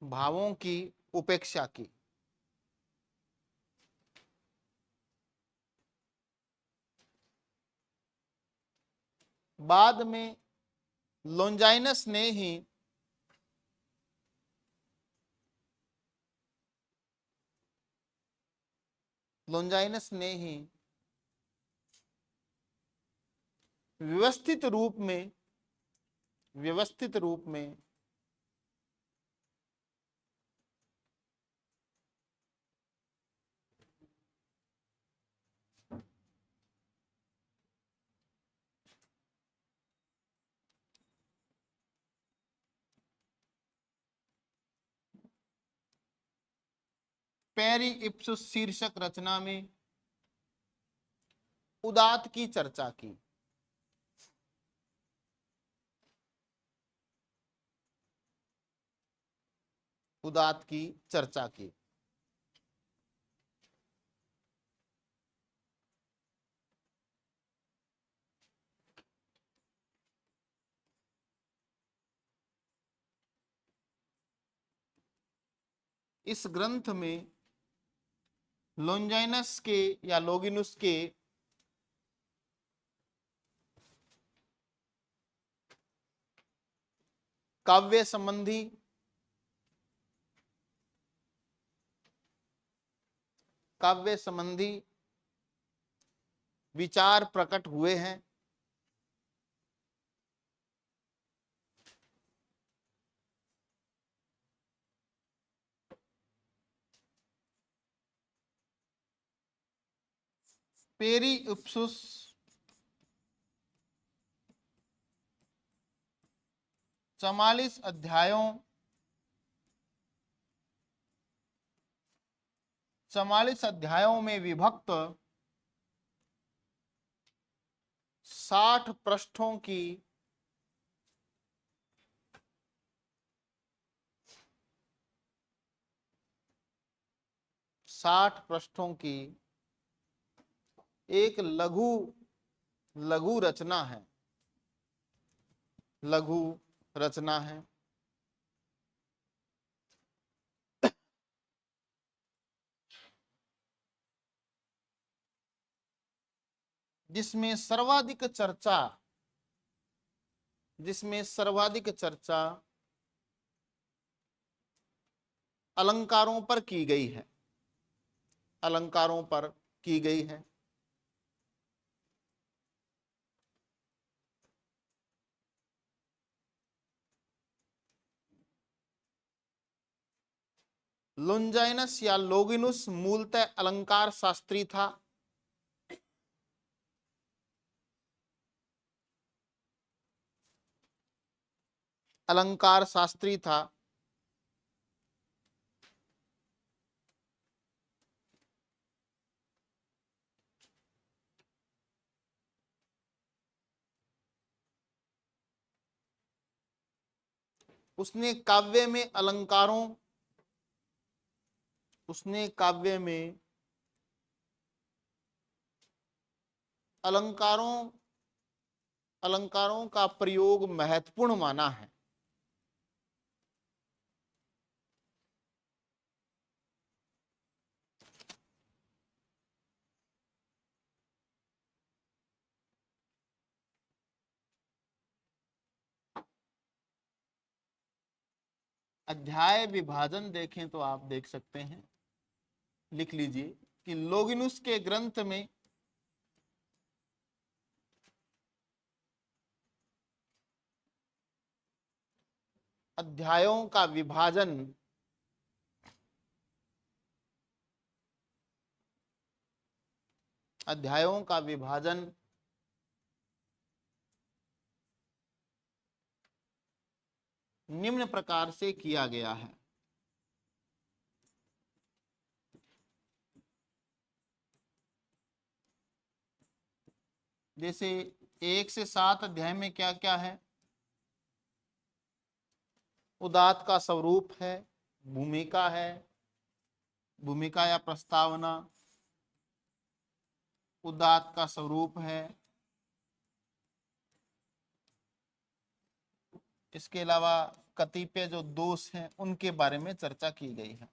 Speaker 1: भावों की उपेक्षा की। बाद में लोंजाइनस ने ही व्यवस्थित रूप में पेरी इप्सुस शीर्षक रचना में उदात्त की चर्चा की। उदात्त की चर्चा की। इस ग्रंथ में लोंजाइनस के या लोगिनुस के काव्य संबंधी विचार प्रकट हुए हैं। पेरी इप्सुस 44 अध्यायों 44 अध्यायों में विभक्त 60 पृष्ठों की 60 पृष्ठों की एक लघु लघु रचना है। लघु रचना है जिसमें सर्वाधिक चर्चा अलंकारों पर की गई है। अलंकारों पर की गई है। लोंजाइनस या लोगिनुस मूलतः अलंकार शास्त्री था। अलंकार शास्त्री था। उसने काव्य में अलंकारों का प्रयोग महत्वपूर्ण माना है। अध्याय विभाजन देखें तो आप देख सकते हैं, लिख लीजिए कि लोगिनुस के ग्रंथ में अध्यायों का विभाजन निम्न प्रकार से किया गया है। जैसे 1 से 7 अध्याय में क्या क्या है? उदात्त का स्वरूप है, भूमिका है, भूमिका या प्रस्तावना, उदात्त का स्वरूप है। इसके अलावा कतिपय जो दोष हैं उनके बारे में चर्चा की गई है।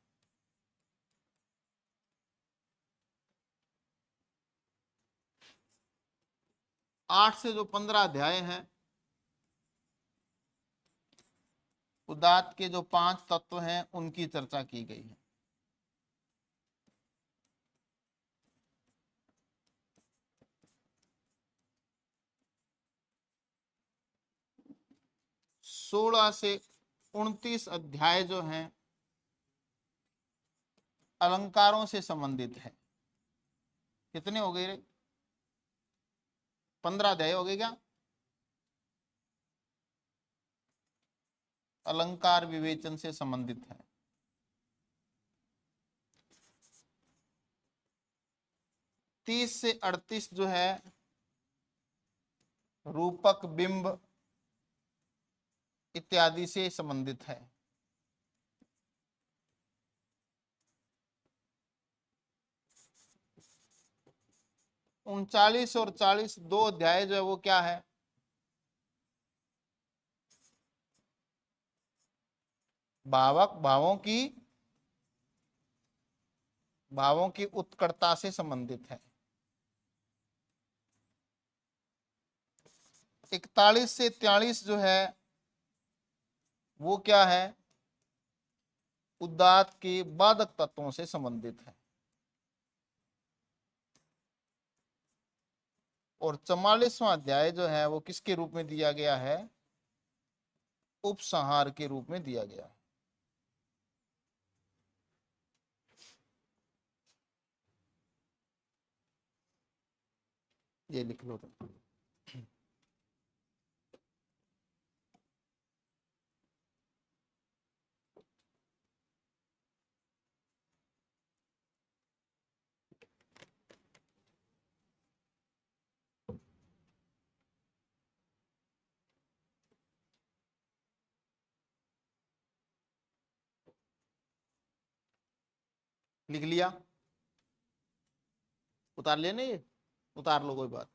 Speaker 1: आठ से जो 15 अध्याय हैं, उदात्त के जो 5 तत्व हैं उनकी चर्चा की गई है। सोलह से 29 अध्याय जो हैं अलंकारों से संबंधित है। कितने हो गए रे? 15 अध्याय हो गए क्या? अलंकार विवेचन से संबंधित है। 30 से 38 जो है रूपक, बिंब इत्यादि से संबंधित है। 39 और 40 दो अध्याय जो है वो क्या है? भावों की उत्कटता से संबंधित है। 41 से 43 जो है वो क्या है? उदात्त के बाधक तत्वों से संबंधित है। और 44वां अध्याय जो है वो किसके रूप में दिया गया है? उपसंहार के रूप में दिया गया है। ये लिख लो तो। लिख लिया? उतार लिया? नहीं, उतार लो, कोई बात।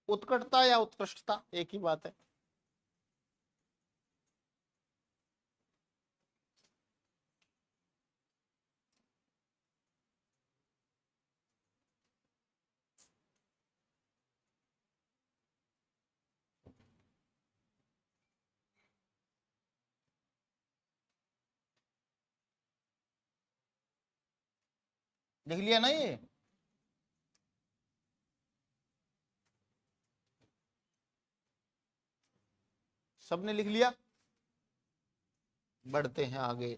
Speaker 1: उत्कटता या उत्कृष्टता एक ही बात है। लिख लिया ना ये? सबने लिख लिया? बढ़ते हैं आगे।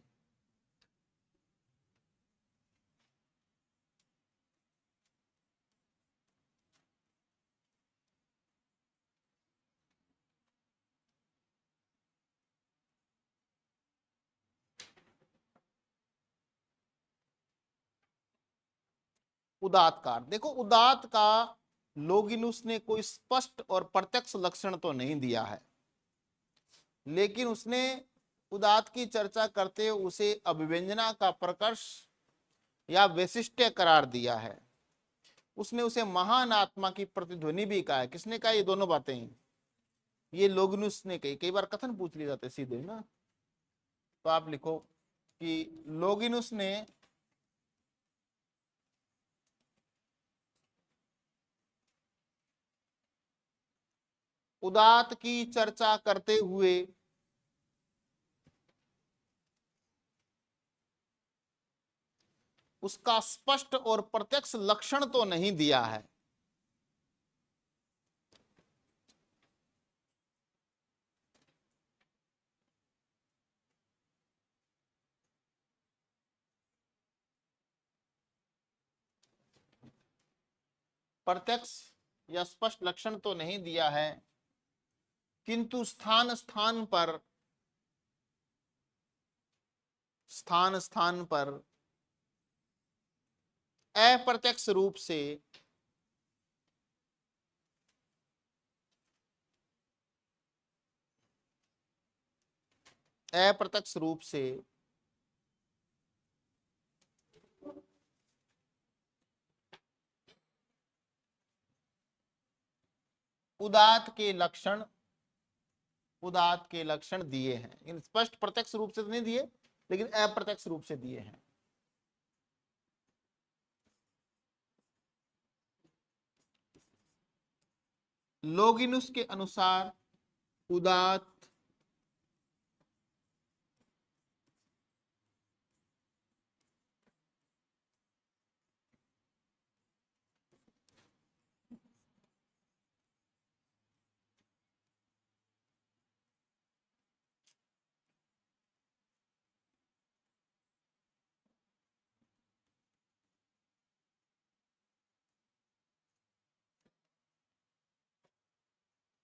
Speaker 1: उदात्त कार देखो, उदात्त का लोगिनुस ने कोई स्पष्ट और प्रत्यक्ष लक्षण तो नहीं दिया है, लेकिन उसने उदात्त की चर्चा करते हुए उसे अभिव्यंजना का प्रकर्ष या वैशिष्ट्य करार दिया है। उसने उसे महान आत्मा की प्रतिध्वनि भी कहा है। किसने कहा? ये दोनों बातें ये लोगिनुस ने कही। कई बार कथन पूछ लिए जाते सीधे ना, तो आप लिखो कि लोगिनुस ने उदात्त की चर्चा करते हुए उसका स्पष्ट और प्रत्यक्ष लक्षण तो नहीं दिया है। प्रत्यक्ष या स्पष्ट लक्षण तो नहीं दिया है, किंतु स्थान स्थान पर अप्रत्यक्ष रूप से अप्रत्यक्ष रूप से उदात्त के लक्षण दिए हैं। इन स्पष्ट प्रत्यक्ष रूप से तो नहीं दिए, लेकिन अप्रत्यक्ष रूप से दिए हैं। लोगिनुस के अनुसार उदात्त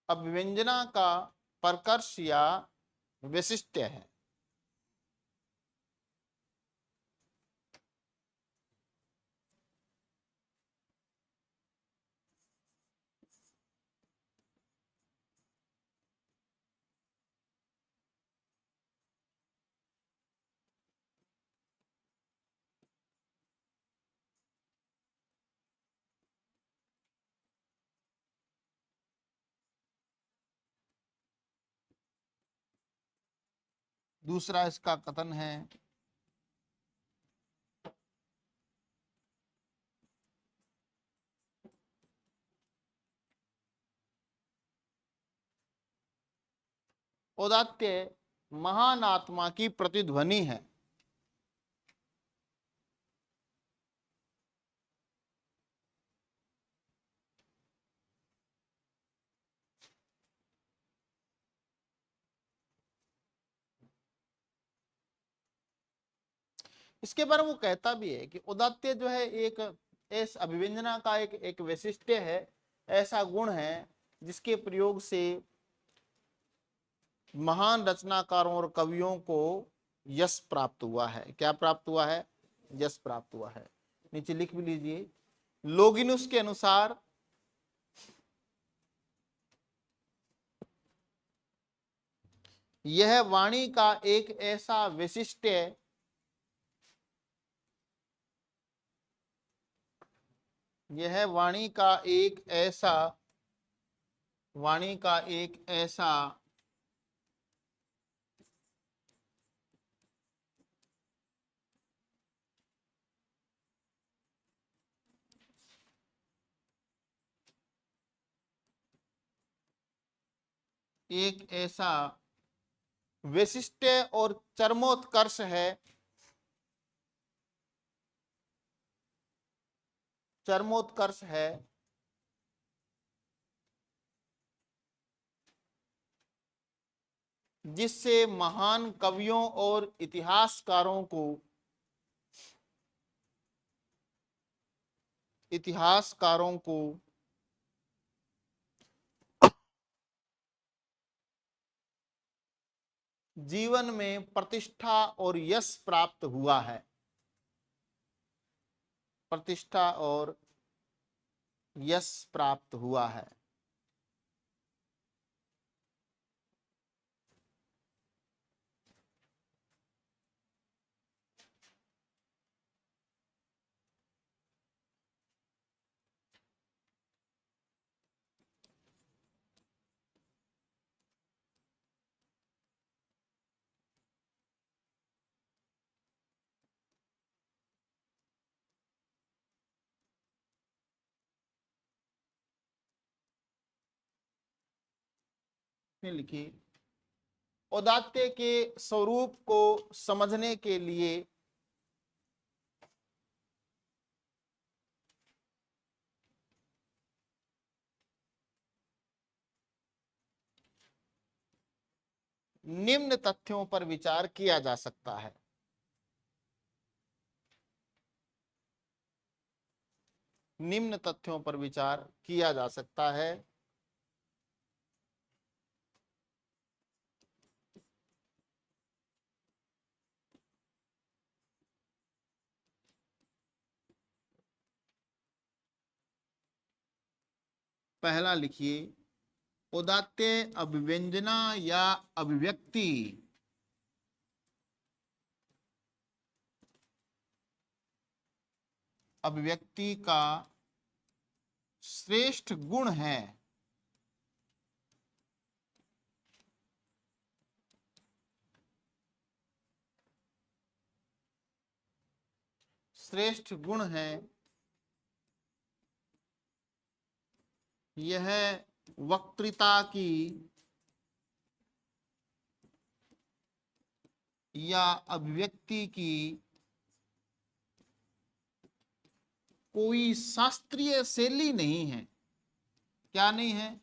Speaker 1: अभिव्यंजना का प्रकर्ष या वैशिष्ट्य है। दूसरा इसका कथन है, औदात्य महान आत्मा की प्रतिध्वनि है। इसके बारे में वो कहता भी है कि औदात्य जो है एक इस अभिव्यंजना का एक वैशिष्ट्य है, ऐसा गुण है जिसके प्रयोग से महान रचनाकारों और कवियों को यश प्राप्त हुआ है। क्या प्राप्त हुआ है? यश प्राप्त हुआ है। नीचे लिख भी लीजिए, लोगिनुस के अनुसार यह वाणी का एक ऐसा वैशिष्ट्य, यह वाणी का एक ऐसा एक ऐसा वैशिष्ट्य और चरमोत्कर्ष है, चरमोत्कर्ष है जिससे महान कवियों और इतिहासकारों को जीवन में प्रतिष्ठा और यश प्राप्त हुआ है। प्रतिष्ठा और यश प्राप्त हुआ है। लिखिए, औदात्य के स्वरूप को समझने के लिए निम्न तथ्यों पर विचार किया जा सकता है। निम्न तथ्यों पर विचार किया जा सकता है। पहला लिखिए, औदात्य अभिव्यंजना या अभिव्यक्ति अभिव्यक्ति का श्रेष्ठ गुण है। श्रेष्ठ गुण है। यह वक्तृता की या अभिव्यक्ति की कोई शास्त्रीय शैली नहीं है। क्या नहीं है?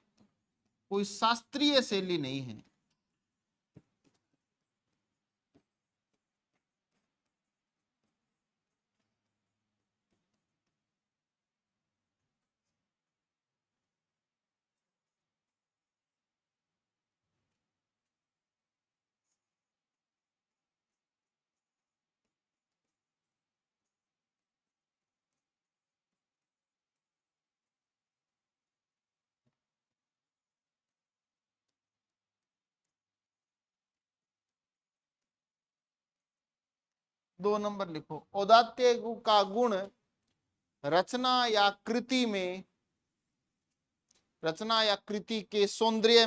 Speaker 1: कोई शास्त्रीय शैली नहीं है। 2 नंबर लिखो। औदात्य का गुण रचना या कृति में, रचना या कृति के सौंदर्य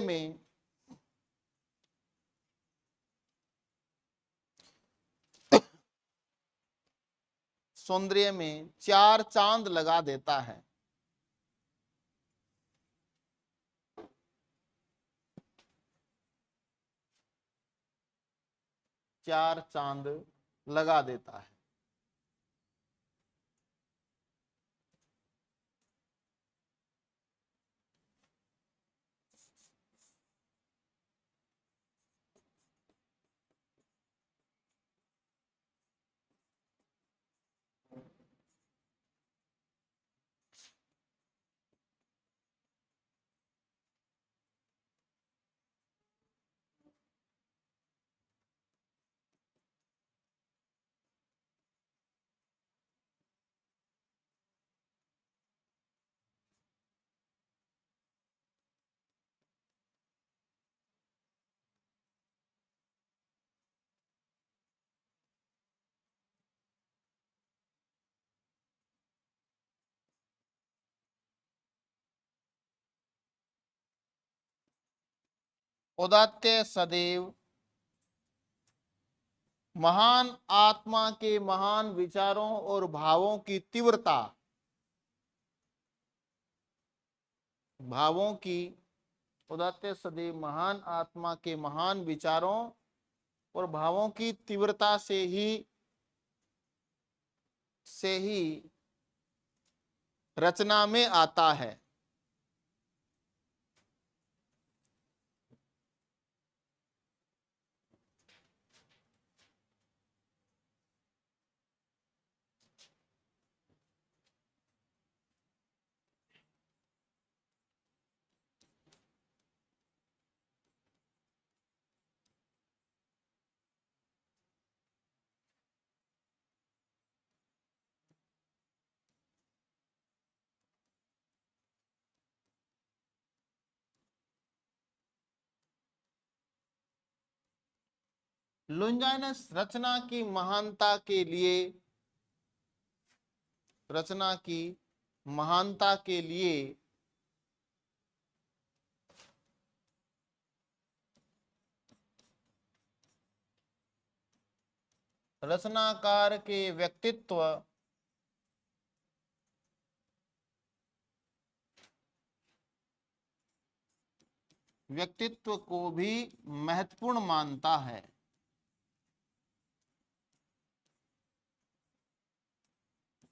Speaker 1: में चार चांद लगा देता है। चार चांद लगा देता है। औदात्य सदैव महान आत्मा के महान विचारों और भावों की तीव्रता, भावों की, उदात्य सदैव महान आत्मा के महान विचारों और भावों की तीव्रता से ही रचना में आता है। लुंजाइनस रचना की महानता के लिए, रचना की महानता के लिए रचनाकार के व्यक्तित्व को भी महत्वपूर्ण मानता है।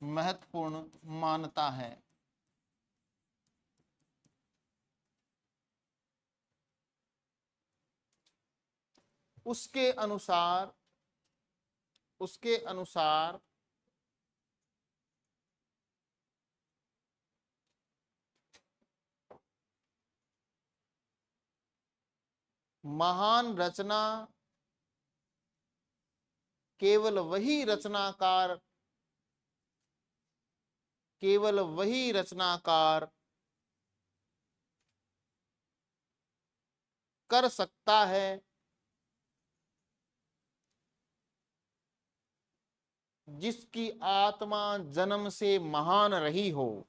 Speaker 1: महत्वपूर्ण मानता है। उसके अनुसार, उसके अनुसार महान रचना केवल वही रचनाकार, केवल वही रचनाकार कर सकता है जिसकी आत्मा जन्म से महान रही हो।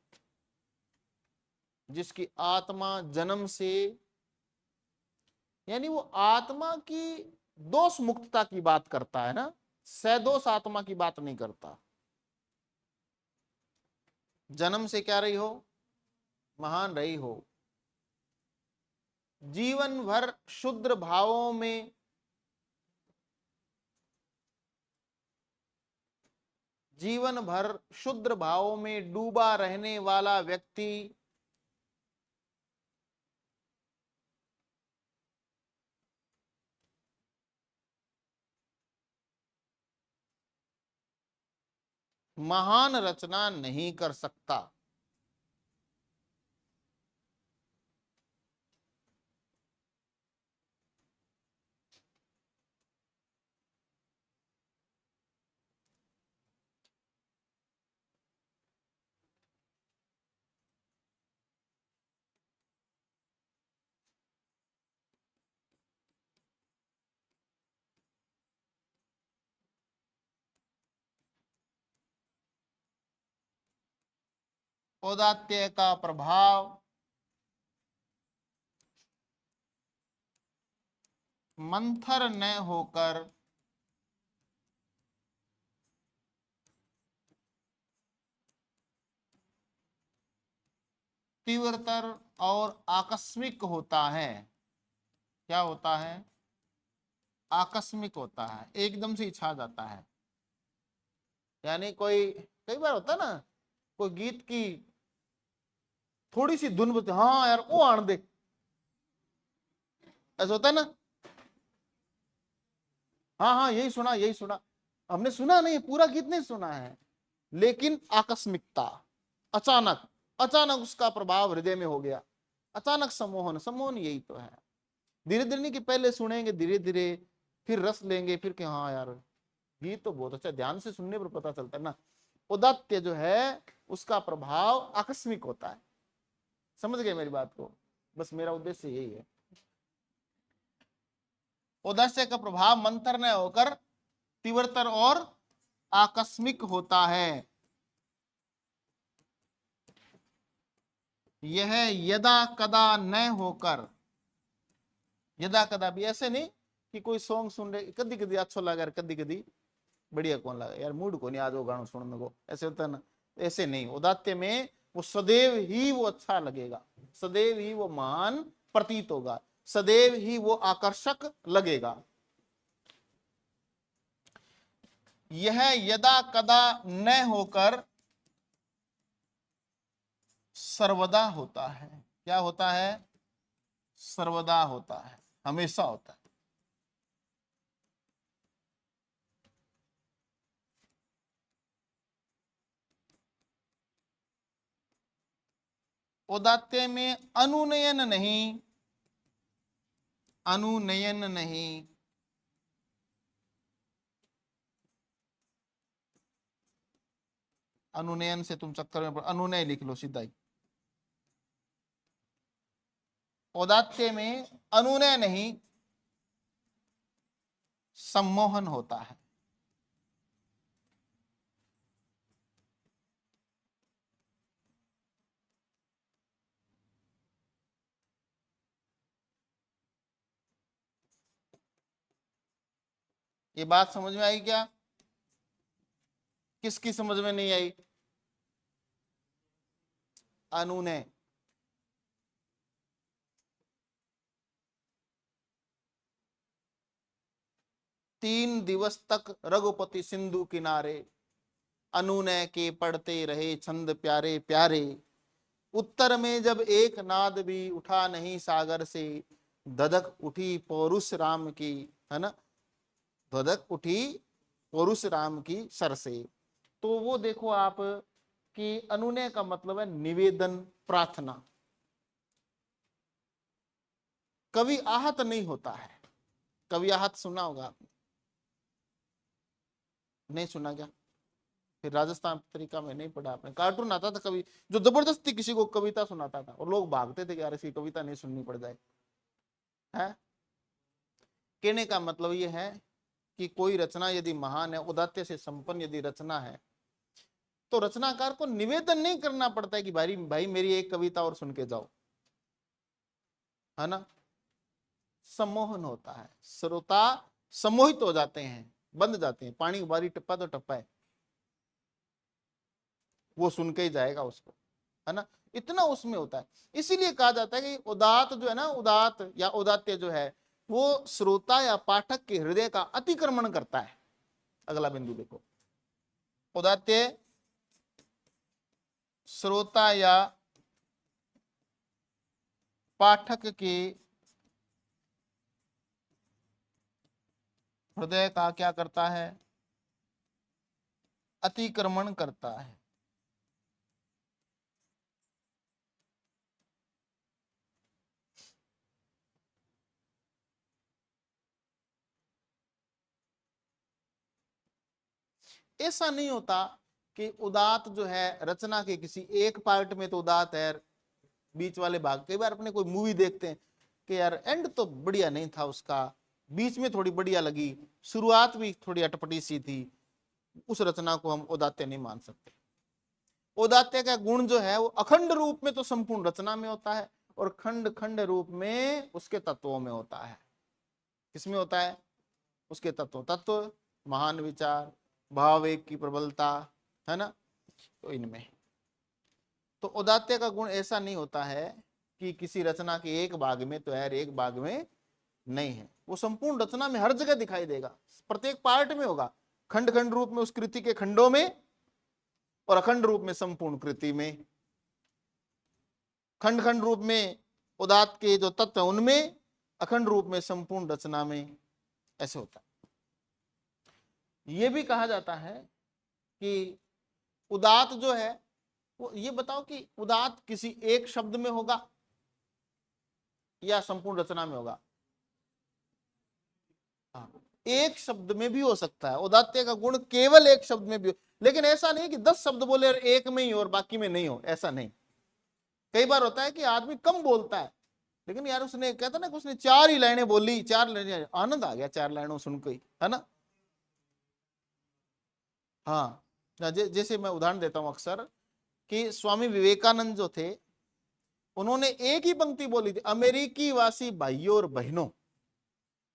Speaker 1: जिसकी आत्मा जन्म से, यानी वो आत्मा की दोष मुक्तता की बात करता है ना, सैदोष आत्मा की बात नहीं करता। जन्म से क्या रही हो, महान रही हो। जीवन भर शुद्र भावों में, जीवन भर शुद्र भावों में डूबा रहने वाला व्यक्ति महान रचना नहीं कर सकता। औदात्य का प्रभाव मंथर न होकर तीव्रतर और आकस्मिक होता है। क्या होता है? आकस्मिक होता है, एकदम से छा जाता है। यानी कोई कई बार होता है ना, कोई गीत की थोड़ी सी धुन बजती, हाँ यार वो आन दे, ऐसा होता है ना। हाँ हाँ यही सुना, यही सुना, हमने सुना नहीं, पूरा गीत नहीं सुना है, लेकिन आकस्मिकता, अचानक, अचानक उसका प्रभाव हृदय में हो गया, अचानक सम्मोहन। सम्मोहन यही तो है। धीरे धीरे नहीं कि पहले सुनेंगे, धीरे धीरे फिर रस लेंगे, फिर कि हाँ यार गीत तो बहुत अच्छा, ध्यान से सुनने पर पता चलता है ना। उदात्य जो है उसका प्रभाव आकस्मिक होता है। समझ गए मेरी बात को? बस मेरा उद्देश्य यही है। उदास्य का प्रभाव मंथर न होकर तीव्रतर और आकस्मिक होता है। यह यदा कदा न होकर, यदा कदा भी ऐसे नहीं कि कोई सॉन्ग सुन रहे, कदी कदी अच्छा लगा, कदी कदी बढ़िया कौन लगा यार, मूड को नहीं आज वो गाना सुनने को, ऐसे होता है ना। ऐसे नहीं, उदात्य में वो सदैव ही वो अच्छा लगेगा, सदैव ही वो महान प्रतीत होगा, सदैव ही वो आकर्षक लगेगा। यह यदा कदा न होकर सर्वदा होता है। क्या होता है? सर्वदा होता है, हमेशा होता है। उदात्य में अनुनयन नहीं, अनुनयन नहीं, अनुनयन से तुम चक्कर में अनुनय लिख लो सीधा ही। औदात्य में अनुनय नहीं, सम्मोहन होता है। ये बात समझ में आई क्या? किसकी समझ में नहीं आई? अनुनय। तीन दिवस तक रघुपति सिंधु किनारे, अनुनय के पढ़ते रहे छंद प्यारे प्यारे। उत्तर में जब एक नाद भी उठा नहीं सागर से, धधक उठी पौरुष राम की, है ना, धधक उठी पौरुष राम की सर से। तो वो देखो आप कि अनुनय का मतलब है निवेदन, प्रार्थना। कवि आहत नहीं होता है। कवि आहत सुना होगा आपने? नहीं सुना क्या? फिर राजस्थान पत्रिका में नहीं पढ़ा आपने? कार्टून आता था कवि जो जबरदस्ती किसी को कविता सुनाता था और लोग भागते थे कि यार इसकी कविता नहीं सुननी पड़ जाए। है कहने का मतलब ये है कि कोई रचना यदि महान है, उदात्य से संपन्न यदि रचना है, तो रचनाकार को निवेदन नहीं करना पड़ता है कि भाई भाई मेरी एक कविता और सुन के जाओ, है ना। सम्मोहन होता है, श्रोता सम्मोहित हो जाते हैं, बंद जाते हैं, पानी की बारी टप्पा तो टप्पा है, वो सुन के ही जाएगा उसको, है ना। इतना उसमें होता है। इसीलिए कहा जाता है कि उदात जो है ना, उदात या उदात्य जो है वो श्रोता या पाठक के हृदय का अतिक्रमण करता है। अगला बिंदु देखो, उदात्य श्रोता या पाठक के हृदय का क्या करता है? अतिक्रमण करता है। ऐसा नहीं होता कि उदात जो है रचना के किसी एक पार्ट में तो उदात है, बीच वाले भाग, कई बार अपने कोई मूवी देखते हैं कि यार एंड तो बढ़िया नहीं था उसका, बीच में थोड़ी बढ़िया लगी, शुरुआत भी थोड़ी अटपटी सी थी, उस रचना को हम उदात्य नहीं मान सकते। औदात्य का गुण जो है वो अखंड रूप में तो संपूर्ण रचना में होता है, और खंड खंड रूप में उसके तत्वों में होता है। किसमें होता है? उसके तत्व, महान विचार, भावेग की प्रबलता, है ना, तो इनमें। तो औदात्य का गुण ऐसा नहीं होता है कि किसी रचना के एक भाग में तो है और एक भाग में नहीं है, वो संपूर्ण रचना में हर जगह दिखाई देगा, प्रत्येक पार्ट में होगा, खंड खंड रूप में उस कृति के खंडों में, और अखंड रूप में संपूर्ण कृति में। खंड खंड रूप में उदात्त के जो तत्व है उनमें, अखंड रूप में संपूर्ण रचना में, ऐसे होता है। यह भी कहा जाता है कि उदात्त जो है वो, ये बताओ कि उदात्त किसी एक शब्द में होगा या संपूर्ण रचना में होगा? हाँ, एक शब्द में भी हो सकता है, औदात्य का गुण केवल एक शब्द में भी हो, लेकिन ऐसा नहीं कि 10 शब्द बोले और एक में ही हो और बाकी में नहीं हो, ऐसा नहीं। कई बार होता है कि आदमी कम बोलता है, लेकिन यार उसने कहता ना कि उसने 4 ही लाइनें बोली, 4 लाइनें, आनंद आ गया 4 लाइनों सुनकर ही, है ना। हाँ, जैसे मैं उदाहरण देता हूं अक्सर कि स्वामी विवेकानंद जो थे, उन्होंने एक ही पंक्ति बोली थी, अमेरिकी वासी भाइयों और बहनों,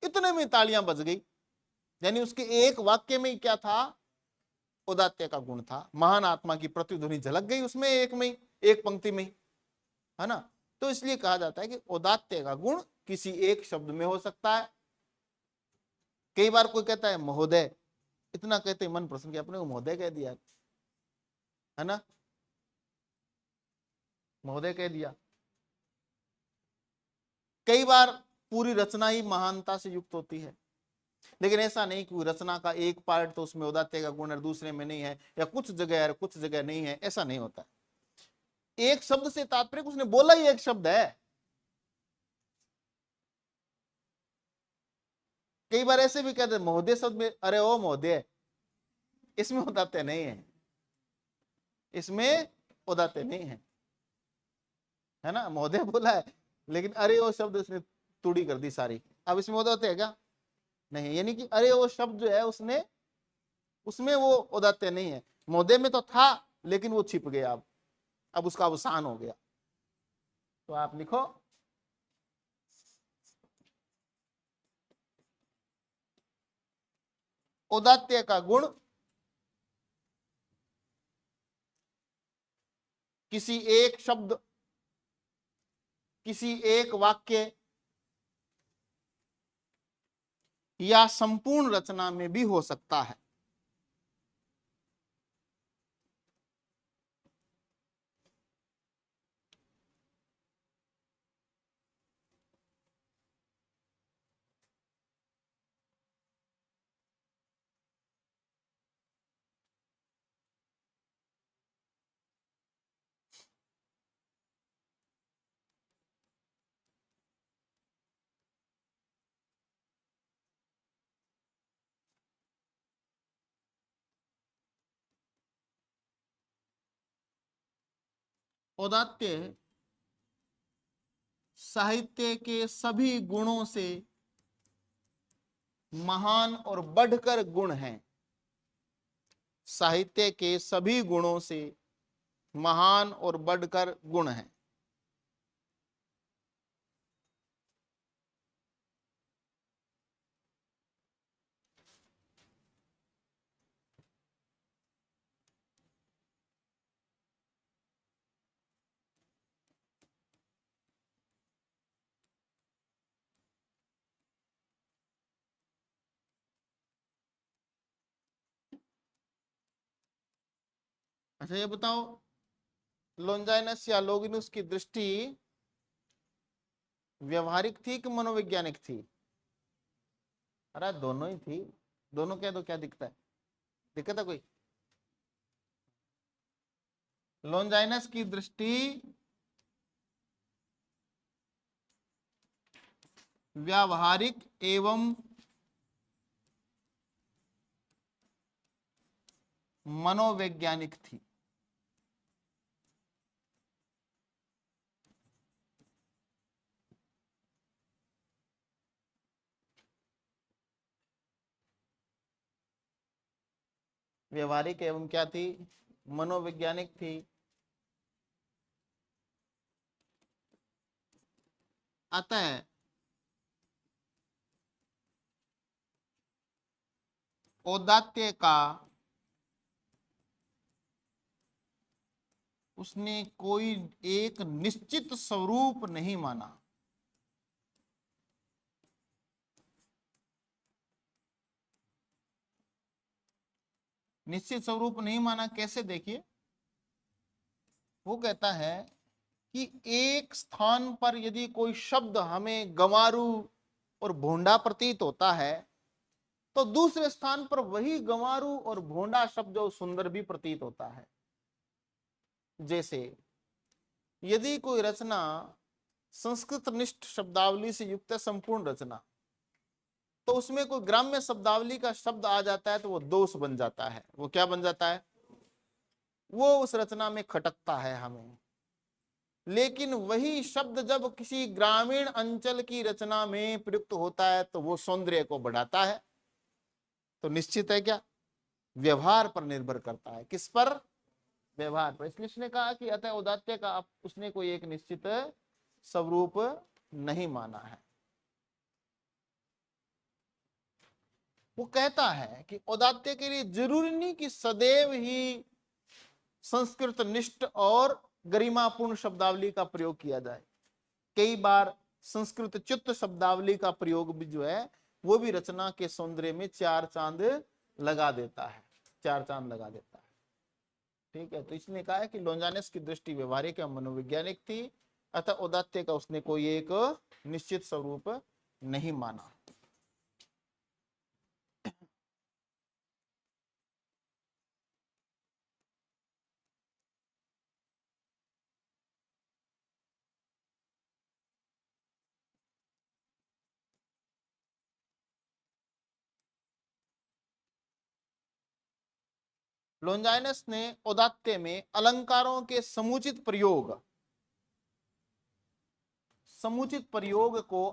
Speaker 1: इतने में तालियां बज गई। यानी उसके एक वाक्य में ही क्या था? औदात्य का गुण था, महान आत्मा की प्रतिध्वनि झलक गई उसमें, एक में ही, एक पंक्ति में ही, है ना। तो इसलिए कहा जाता है कि औदात्य का गुण किसी एक शब्द में हो सकता है। कई बार कोई कहता है महोदय, इतना कहते मन प्रसन्न किया, अपने को महोदय कह दिया, है ना, महोदय कह दिया। कई बार पूरी रचना ही महानता से युक्त होती है, लेकिन ऐसा नहीं कि रचना का एक पार्ट तो उसमें औदात्य का गुण और दूसरे में नहीं है, या कुछ जगह है कुछ जगह नहीं है, ऐसा नहीं होता। एक शब्द से तात्पर्य उसने बोला ही एक शब्द है। कई बार ऐसे भी कहते हैं महोदय शब्द में, अरे ओ महोदय, इसमें औदात्य नहीं है, इसमें औदात्य नहीं है ना। महोदय बोला है, लेकिन अरे वो शब्द उसने तूड़ी कर दी सारी, अब इसमें औदात्य है क्या? नहीं। यानी कि अरे वो शब्द जो है उसने, उसमें वो औदात्य नहीं है। महोदय में तो था, लेकिन वो छिप गया, अब उसका अवसान हो गया। तो आप लिखो, औदात्य का गुण किसी एक शब्द, किसी एक वाक्य या संपूर्ण रचना में भी हो सकता है। औदात्य साहित्य के सभी गुणों से महान और बढ़कर गुण है। साहित्य के सभी गुणों से महान और बढ़कर गुण है। अच्छा ये बताओ, लोंजाइनस या लोगिनुस की दृष्टि व्यवहारिक थी कि मनोवैज्ञानिक थी? अरे दोनों ही थी, दोनों कह दो, क्या दिक्कत है? दिक्कत है कोई? लोंजाइनस की दृष्टि व्यावहारिक एवं मनोवैज्ञानिक थी। व्यवहारिक एवं क्या थी? मनोवैज्ञानिक थी। अतः औदात्य का उसने कोई एक निश्चित स्वरूप नहीं माना। निश्चित स्वरूप नहीं माना कैसे, देखिए वो कहता है कि एक स्थान पर यदि कोई शब्द हमें गंवारू और भोंडा प्रतीत होता है तो दूसरे स्थान पर वही गंवारू और भोंडा शब्द जो सुंदर भी प्रतीत होता है। जैसे यदि कोई रचना संस्कृत निष्ठ शब्दावली से युक्त है, संपूर्ण रचना, तो उसमें कोई ग्राम्य शब्दावली का शब्द आ जाता है तो वो दोष बन जाता है। वो क्या बन जाता है? वो उस रचना में खटकता है हमें। लेकिन वही शब्द जब किसी ग्रामीण अंचल की रचना में प्रयुक्त होता है तो वो सौंदर्य को बढ़ाता है। तो निश्चित है क्या? व्यवहार पर निर्भर करता है। किस पर? व्यवहार पर। इसलिए उसने कहा कि अतः औदात्य का उसने कोई एक निश्चित स्वरूप नहीं माना है। वो कहता है कि औदात्य के लिए जरूरी नहीं कि सदैव ही संस्कृत निष्ठ और गरिमापूर्ण शब्दावली का प्रयोग किया जाए। कई बार संस्कृत च्युत शब्दावली का प्रयोग भी जो है वो भी रचना के सौंदर्य में चार चांद लगा देता है, चार चांद लगा देता है। ठीक है, तो इसने कहा है कि लोंजानेस की दृष्टि व्यवहारिक या मनोवैज्ञानिक थी, अतः औदात्य का उसने कोई एक निश्चित स्वरूप नहीं माना। लोंजाइनस ने औदात्य में अलंकारों के समुचित प्रयोग को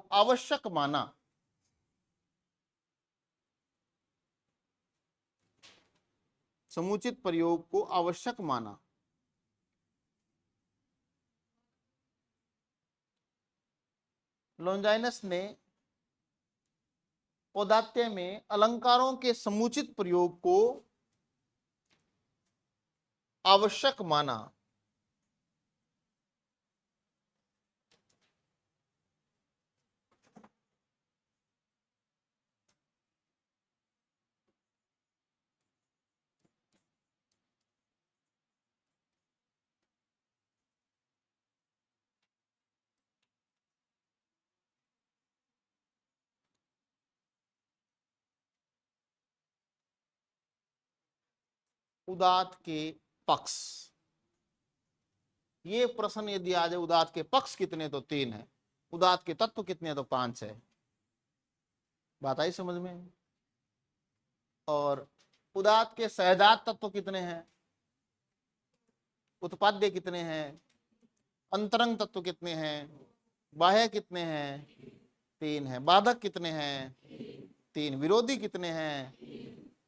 Speaker 1: आवश्यक माना। समुचित प्रयोग को आवश्यक माना। लोंजाइनस ने औदात्य में अलंकारों के समुचित प्रयोग को आवश्यक माना। उदात के पक्ष, ये प्रश्न यदि आ जाए उदात के पक्ष कितने तो 3 है, उदात के तत्व कितने तो 5 है। बात आई समझ में? और उदात के सहजात तत्व कितने हैं? उत्पाद्य कितने हैं? अंतरंग तत्व कितने हैं? बाह्य कितने हैं? 3 है। बाधक कितने हैं? 3। विरोधी कितने हैं?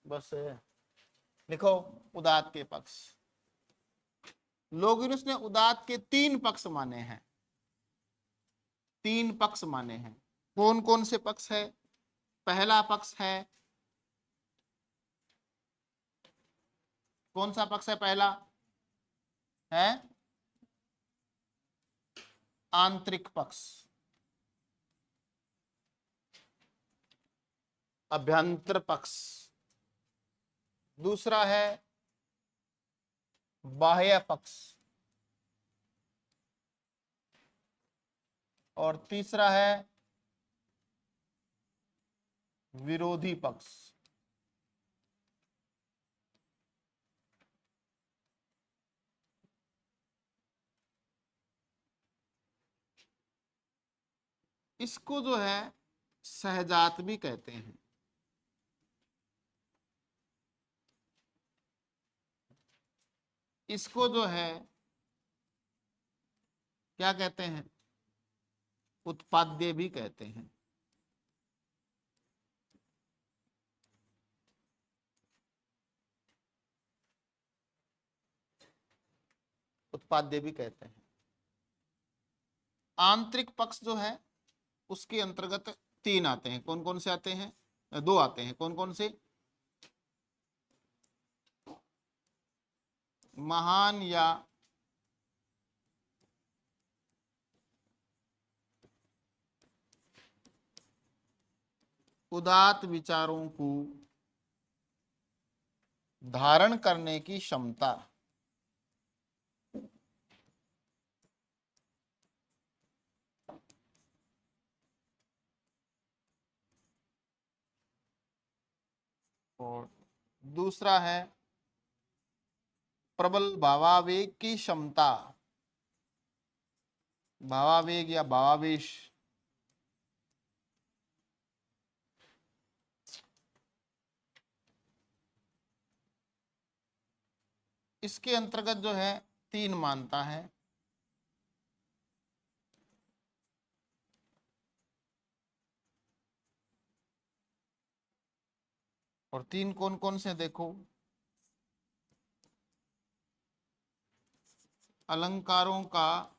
Speaker 1: बस लिखो उदात के पक्ष। लोगिनुस ने उदात के 3 पक्ष माने हैं। 3 पक्ष माने हैं। कौन कौन से पक्ष है? पहला पक्ष है, कौन सा पक्ष है? पहला है आंतरिक पक्ष, अभ्यंतर पक्ष। दूसरा है बाह्य पक्ष, और तीसरा है विरोधी पक्ष। इसको जो है सहजात भी कहते हैं। इसको जो है क्या कहते हैं? उत्पाद्य भी कहते हैं। उत्पाद्य भी कहते हैं। आंतरिक पक्ष जो है उसके अंतर्गत 3 आते हैं। कौन कौन से आते हैं? 2 आते हैं। कौन कौन से? महान या उदात्त विचारों को धारण करने की क्षमता। और दूसरा है प्रबल भावावेग की क्षमता। भावावेग या भावावेश। इसके अंतर्गत जो है 3 मानता है। और 3 कौन कौन से? देखो, अलंकारों का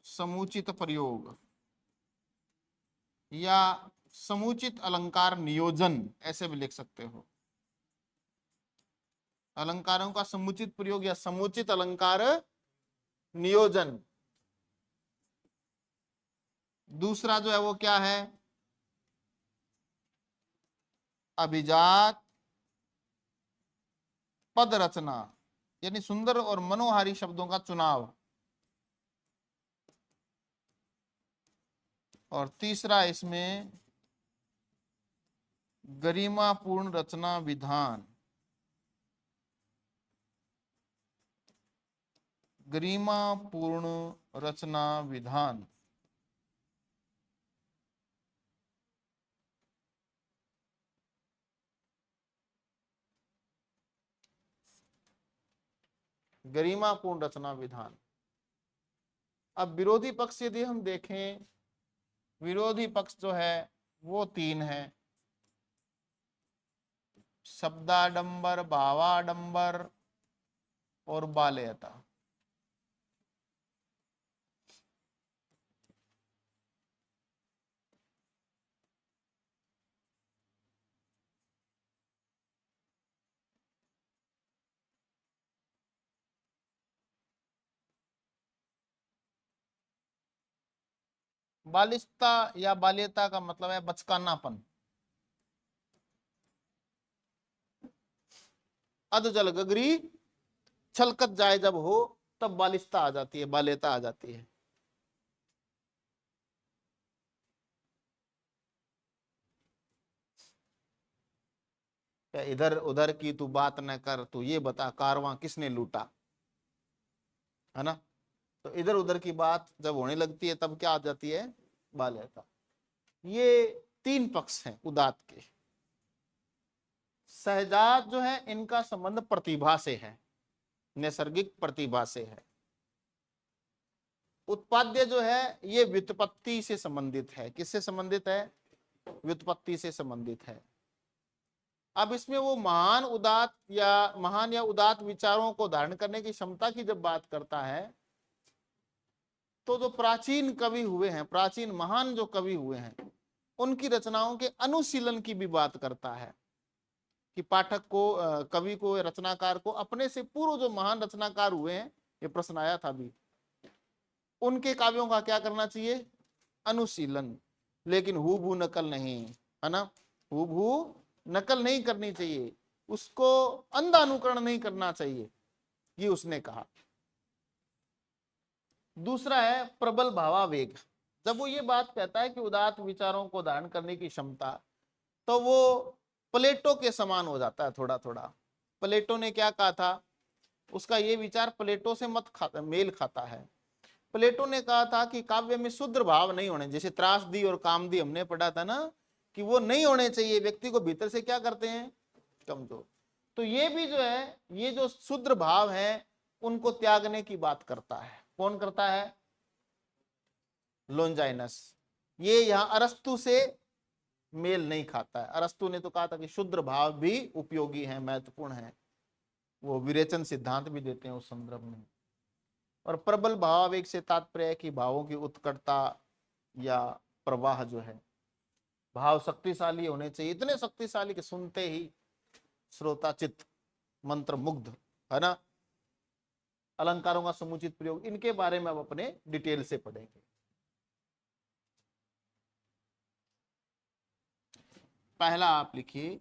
Speaker 1: समुचित प्रयोग या समुचित अलंकार नियोजन, ऐसे भी लिख सकते हो। अलंकारों का समुचित प्रयोग या समुचित अलंकार नियोजन। दूसरा जो है वो क्या है? अभिजात पद रचना, यानी सुंदर और मनोहारी शब्दों का चुनाव। और तीसरा इसमें गरिमापूर्ण रचना विधान। गरिमापूर्ण रचना विधान। गरिमापूर्ण रचना विधान। अब विरोधी पक्ष यदि हम देखें, विरोधी पक्ष जो है वो 3 है। शब्दाडंबर, भावाडंबर और बाल्यता। बालिस्ता या बाल्यता का मतलब है बचकानापन। अध जल गगरी छलकत जाए जब हो, तब बालिस्ता आ जाती है, बाल्यता आ जाती है। क्या इधर उधर की तू बात न कर, तू ये बता कारवां किसने लूटा, है ना? तो इधर उधर की बात जब होने लगती है तब क्या आ जाती है? बाल्यता। ये 3 पक्ष हैं उदात्त के। सहजात जो है इनका संबंध प्रतिभा से है, नैसर्गिक प्रतिभा से है। उत्पाद्य जो है ये व्युत्पत्ति से संबंधित है। किससे संबंधित है? व्युत्पत्ति से संबंधित है। अब इसमें वो महान या उदात्त विचारों को धारण करने की क्षमता की जब बात करता है, तो जो प्राचीन कवि हुए हैं, प्राचीन महान जो कवि हुए हैं, उनकी रचनाओं के अनुशीलन की भी बात करता है कि पाठक को, कवि को, रचनाकार को अपने से पूर्व जो महान रचनाकार हुए हैं, ये प्रश्न आया था अभी, उनके काव्यों का क्या करना चाहिए? अनुशीलन। लेकिन हूबहू नकल नहीं, है ना? हूबहू नकल नहीं करनी चाहिए, उसको अंधा अनुकरण नहीं करना चाहिए, ये उसने कहा। दूसरा है प्रबल भावावेग। जब वो ये बात कहता है कि उदात्त विचारों को धारण करने की क्षमता, तो वो प्लेटो के समान हो जाता है थोड़ा थोड़ा। प्लेटो ने क्या कहा था? उसका ये विचार प्लेटो से मेल खाता है। प्लेटो ने कहा था कि काव्य में शुद्र भाव नहीं होने, जैसे त्रासदी और कामदी हमने पढ़ा था ना, कि वो नहीं होने चाहिए। व्यक्ति को भीतर से क्या करते हैं? कमजोर। तो ये भी जो है, ये जो शुद्र भाव है उनको त्यागने की बात करता है। कौन करता है? लोंजाइनस। ये यहाँ अरस्तु से मेल नहीं खाता है। अरस्तु ने तो कहा था कि शुद्र भाव भी उपयोगी है, महत्वपूर्ण है। वो विरेचन सिद्धांत भी देते हैं उस संदर्भ में। और प्रबल भावावेग से तात्पर्य है कि भावों की उत्कटता या प्रवाह जो है, भाव शक्तिशाली होने चाहिए, इतने शक्तिशाली कि सुनते ही श्रोता चित्त मंत्र मुग्ध, है ना। अलंकारों का समुचित प्रयोग, इनके बारे में अब अपने डिटेल से पढ़ेंगे। पहला आप लिखिए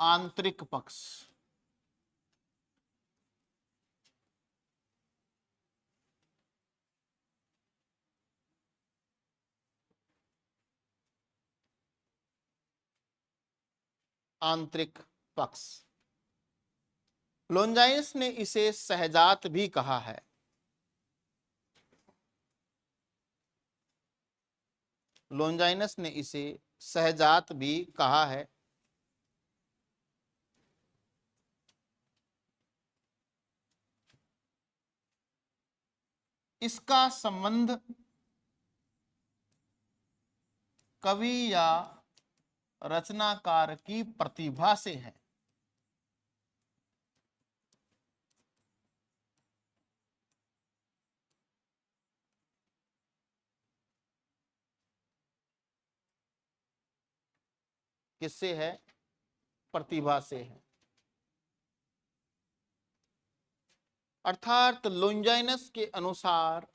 Speaker 1: आंतरिक पक्ष। आंतरिक पक्ष, लोंजाइन्स ने इसे सहजात भी कहा है। लोंजाइनस ने इसे सहजात भी कहा है। इसका संबंध कवि या रचनाकार की प्रतिभा से है। किससे है? प्रतिभा से है। अर्थात लोंजाइनस के अनुसार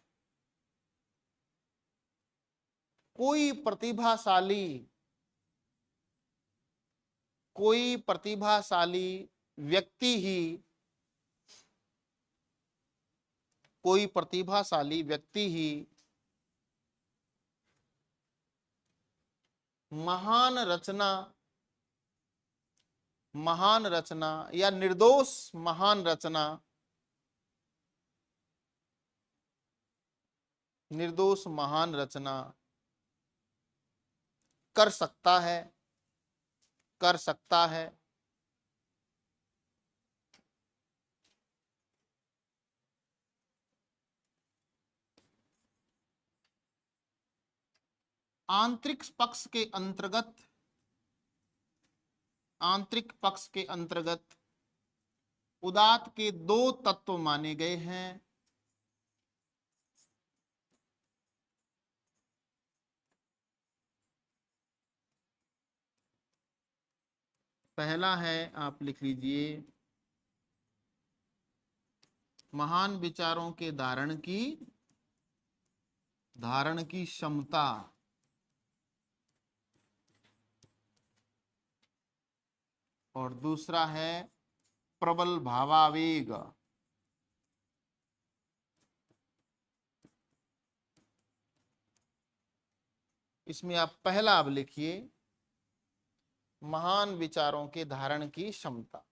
Speaker 1: कोई प्रतिभाशाली व्यक्ति ही महान रचना या निर्दोष महान रचना कर सकता है। आंतरिक पक्ष के अंतर्गत उदात्त के दो तत्व माने गए हैं। पहला है, आप लिख लीजिए, महान विचारों के धारण की क्षमता। और दूसरा है प्रबल भावावेग। इसमें आप पहला अब लिखिए महान विचारों के धारण की क्षमता।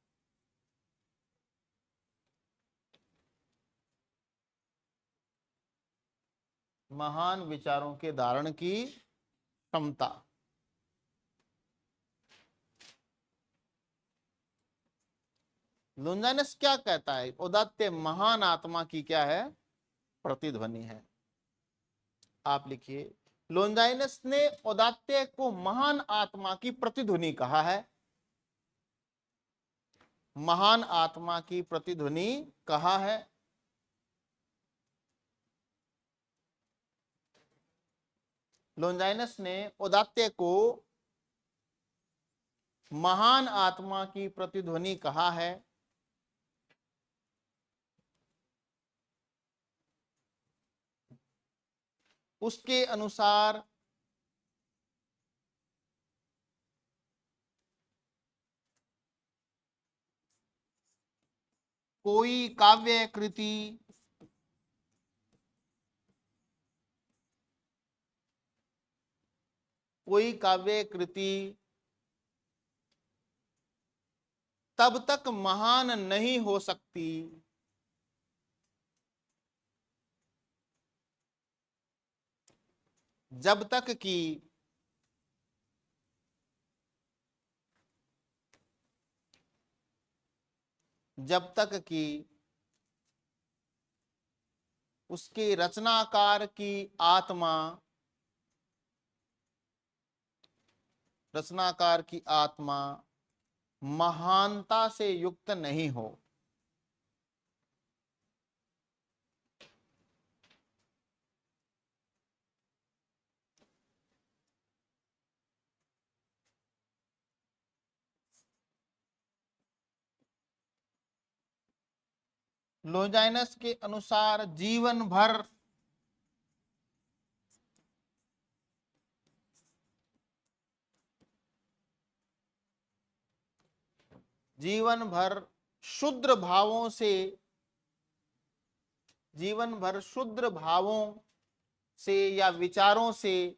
Speaker 1: महान विचारों के धारण की क्षमता। लोंजाइनस क्या कहता है? उदात्त महान आत्मा की क्या है? प्रतिध्वनि है। आप लिखिए लोंजाइनस ने उदात्त को महान आत्मा की प्रतिध्वनि कहा है। महान आत्मा की प्रतिध्वनि कहा है। लोंजाइनस ने उदात्त को महान आत्मा की प्रतिध्वनि कहा है। उसके अनुसार कोई काव्य कृति तब तक महान नहीं हो सकती जब तक कि उसके रचनाकार की आत्मा महानता से युक्त नहीं हो। लोजाइनस के अनुसार जीवन भर जीवन भर शुद्र भावों से जीवन भर शुद्र भावों से या विचारों से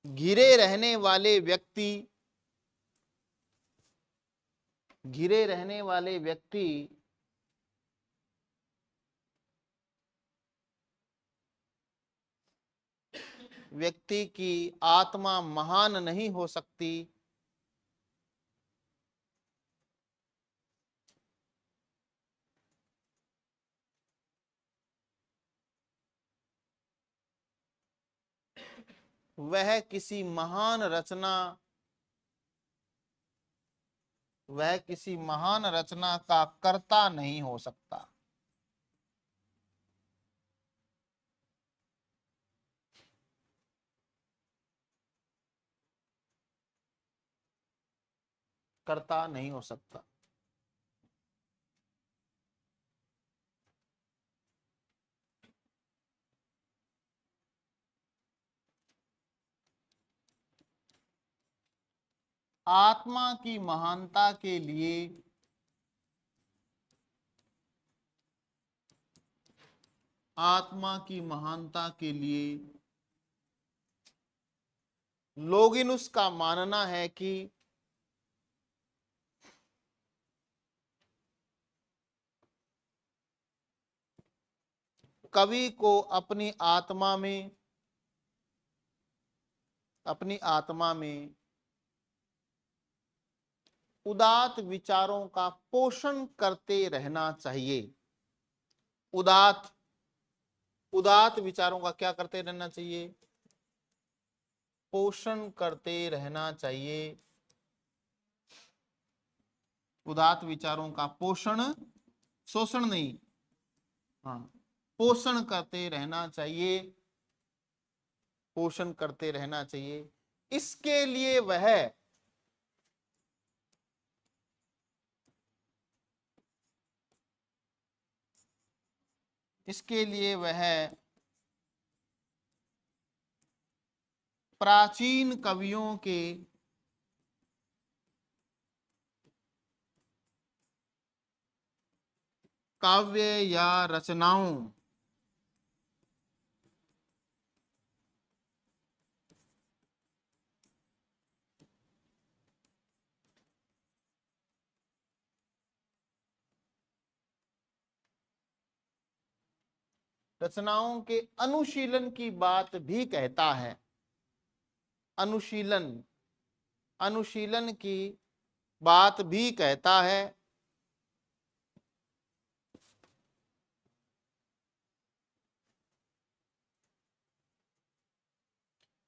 Speaker 1: घिरे रहने वाले व्यक्ति व्यक्ति की आत्मा महान नहीं हो सकती। वह किसी महान रचना का कर्ता नहीं हो सकता। कर्ता नहीं हो सकता। आत्मा की महानता के लिए लोगिनुस का मानना है कि कवि को अपनी आत्मा में उदात्त विचारों का पोषण करते रहना चाहिए। उदात्त विचारों का क्या करते रहना चाहिए? पोषण करते रहना चाहिए। उदात्त विचारों का पोषण, शोषण नहीं, हाँ, पोषण करते रहना चाहिए। पोषण करते रहना चाहिए। इसके लिए वह प्राचीन कवियों के काव्य या रचनाओं के अनुशीलन की बात भी कहता है। अनुशीलन की बात भी कहता है।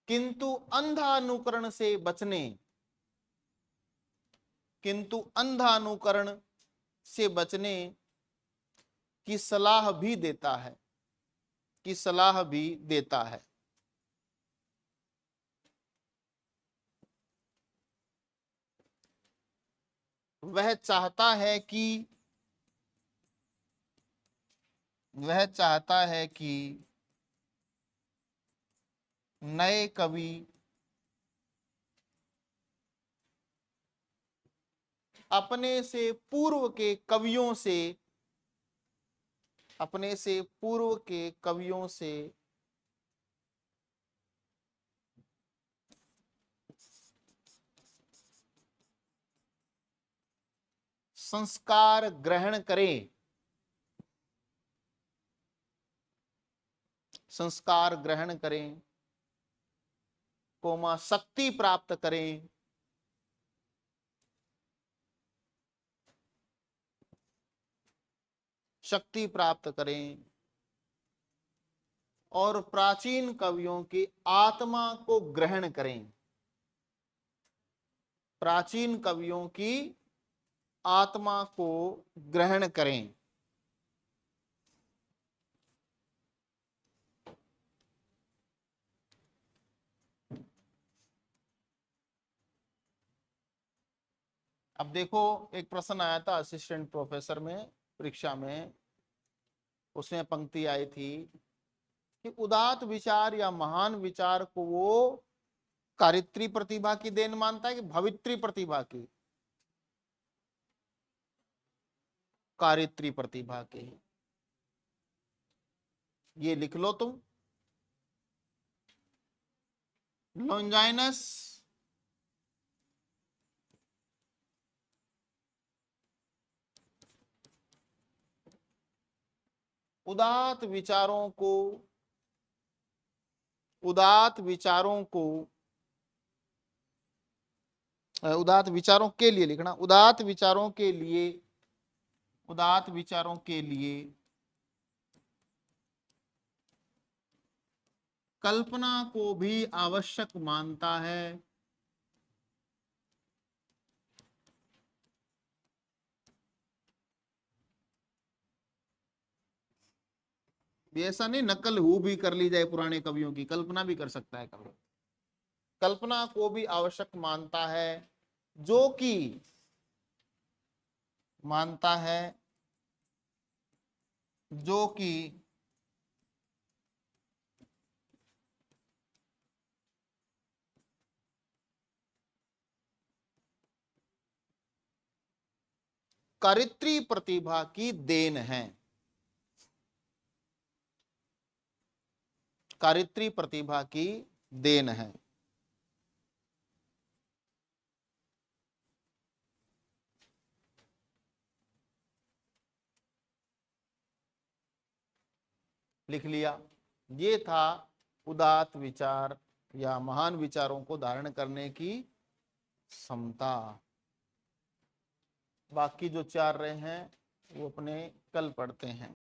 Speaker 1: किंतु अंधानुकरण से बचने की सलाह भी देता है। वह चाहता है कि नए कवि अपने से पूर्व के कवियों से संस्कार ग्रहण करें, शक्ति प्राप्त करें, और प्राचीन कवियों की आत्मा को ग्रहण करें। प्राचीन कवियों की आत्मा को ग्रहण करें। अब देखो, एक प्रश्न आया था असिस्टेंट प्रोफेसर में परीक्षा में, उसमें पंक्ति आई थी कि उदात्त विचार या महान विचार को वो कारित्री प्रतिभा की देन मानता है कि भवित्री प्रतिभा की? कारित्री प्रतिभा की। ये लिख लो तुम, लॉन्जाइनस उदात्त विचारों को, उदात्त विचारों को, उदात्त विचारों के लिए लिखना, उदात्त विचारों के लिए, उदात्त विचारों के लिए कल्पना को भी आवश्यक मानता है। ऐसा नहीं नकल हु भी कर ली जाए पुराने कवियों की, कल्पना भी कर सकता है कवि। कल्पना को भी आवश्यक मानता है, जो कि मानता है, जो कि कारित्री प्रतिभा की देन है। कारित्री प्रतिभा की देन है। लिख लिया। ये था उदात्त विचार या महान विचारों को धारण करने की क्षमता। बाकी जो चार रहे हैं वो अपने कल पढ़ते हैं।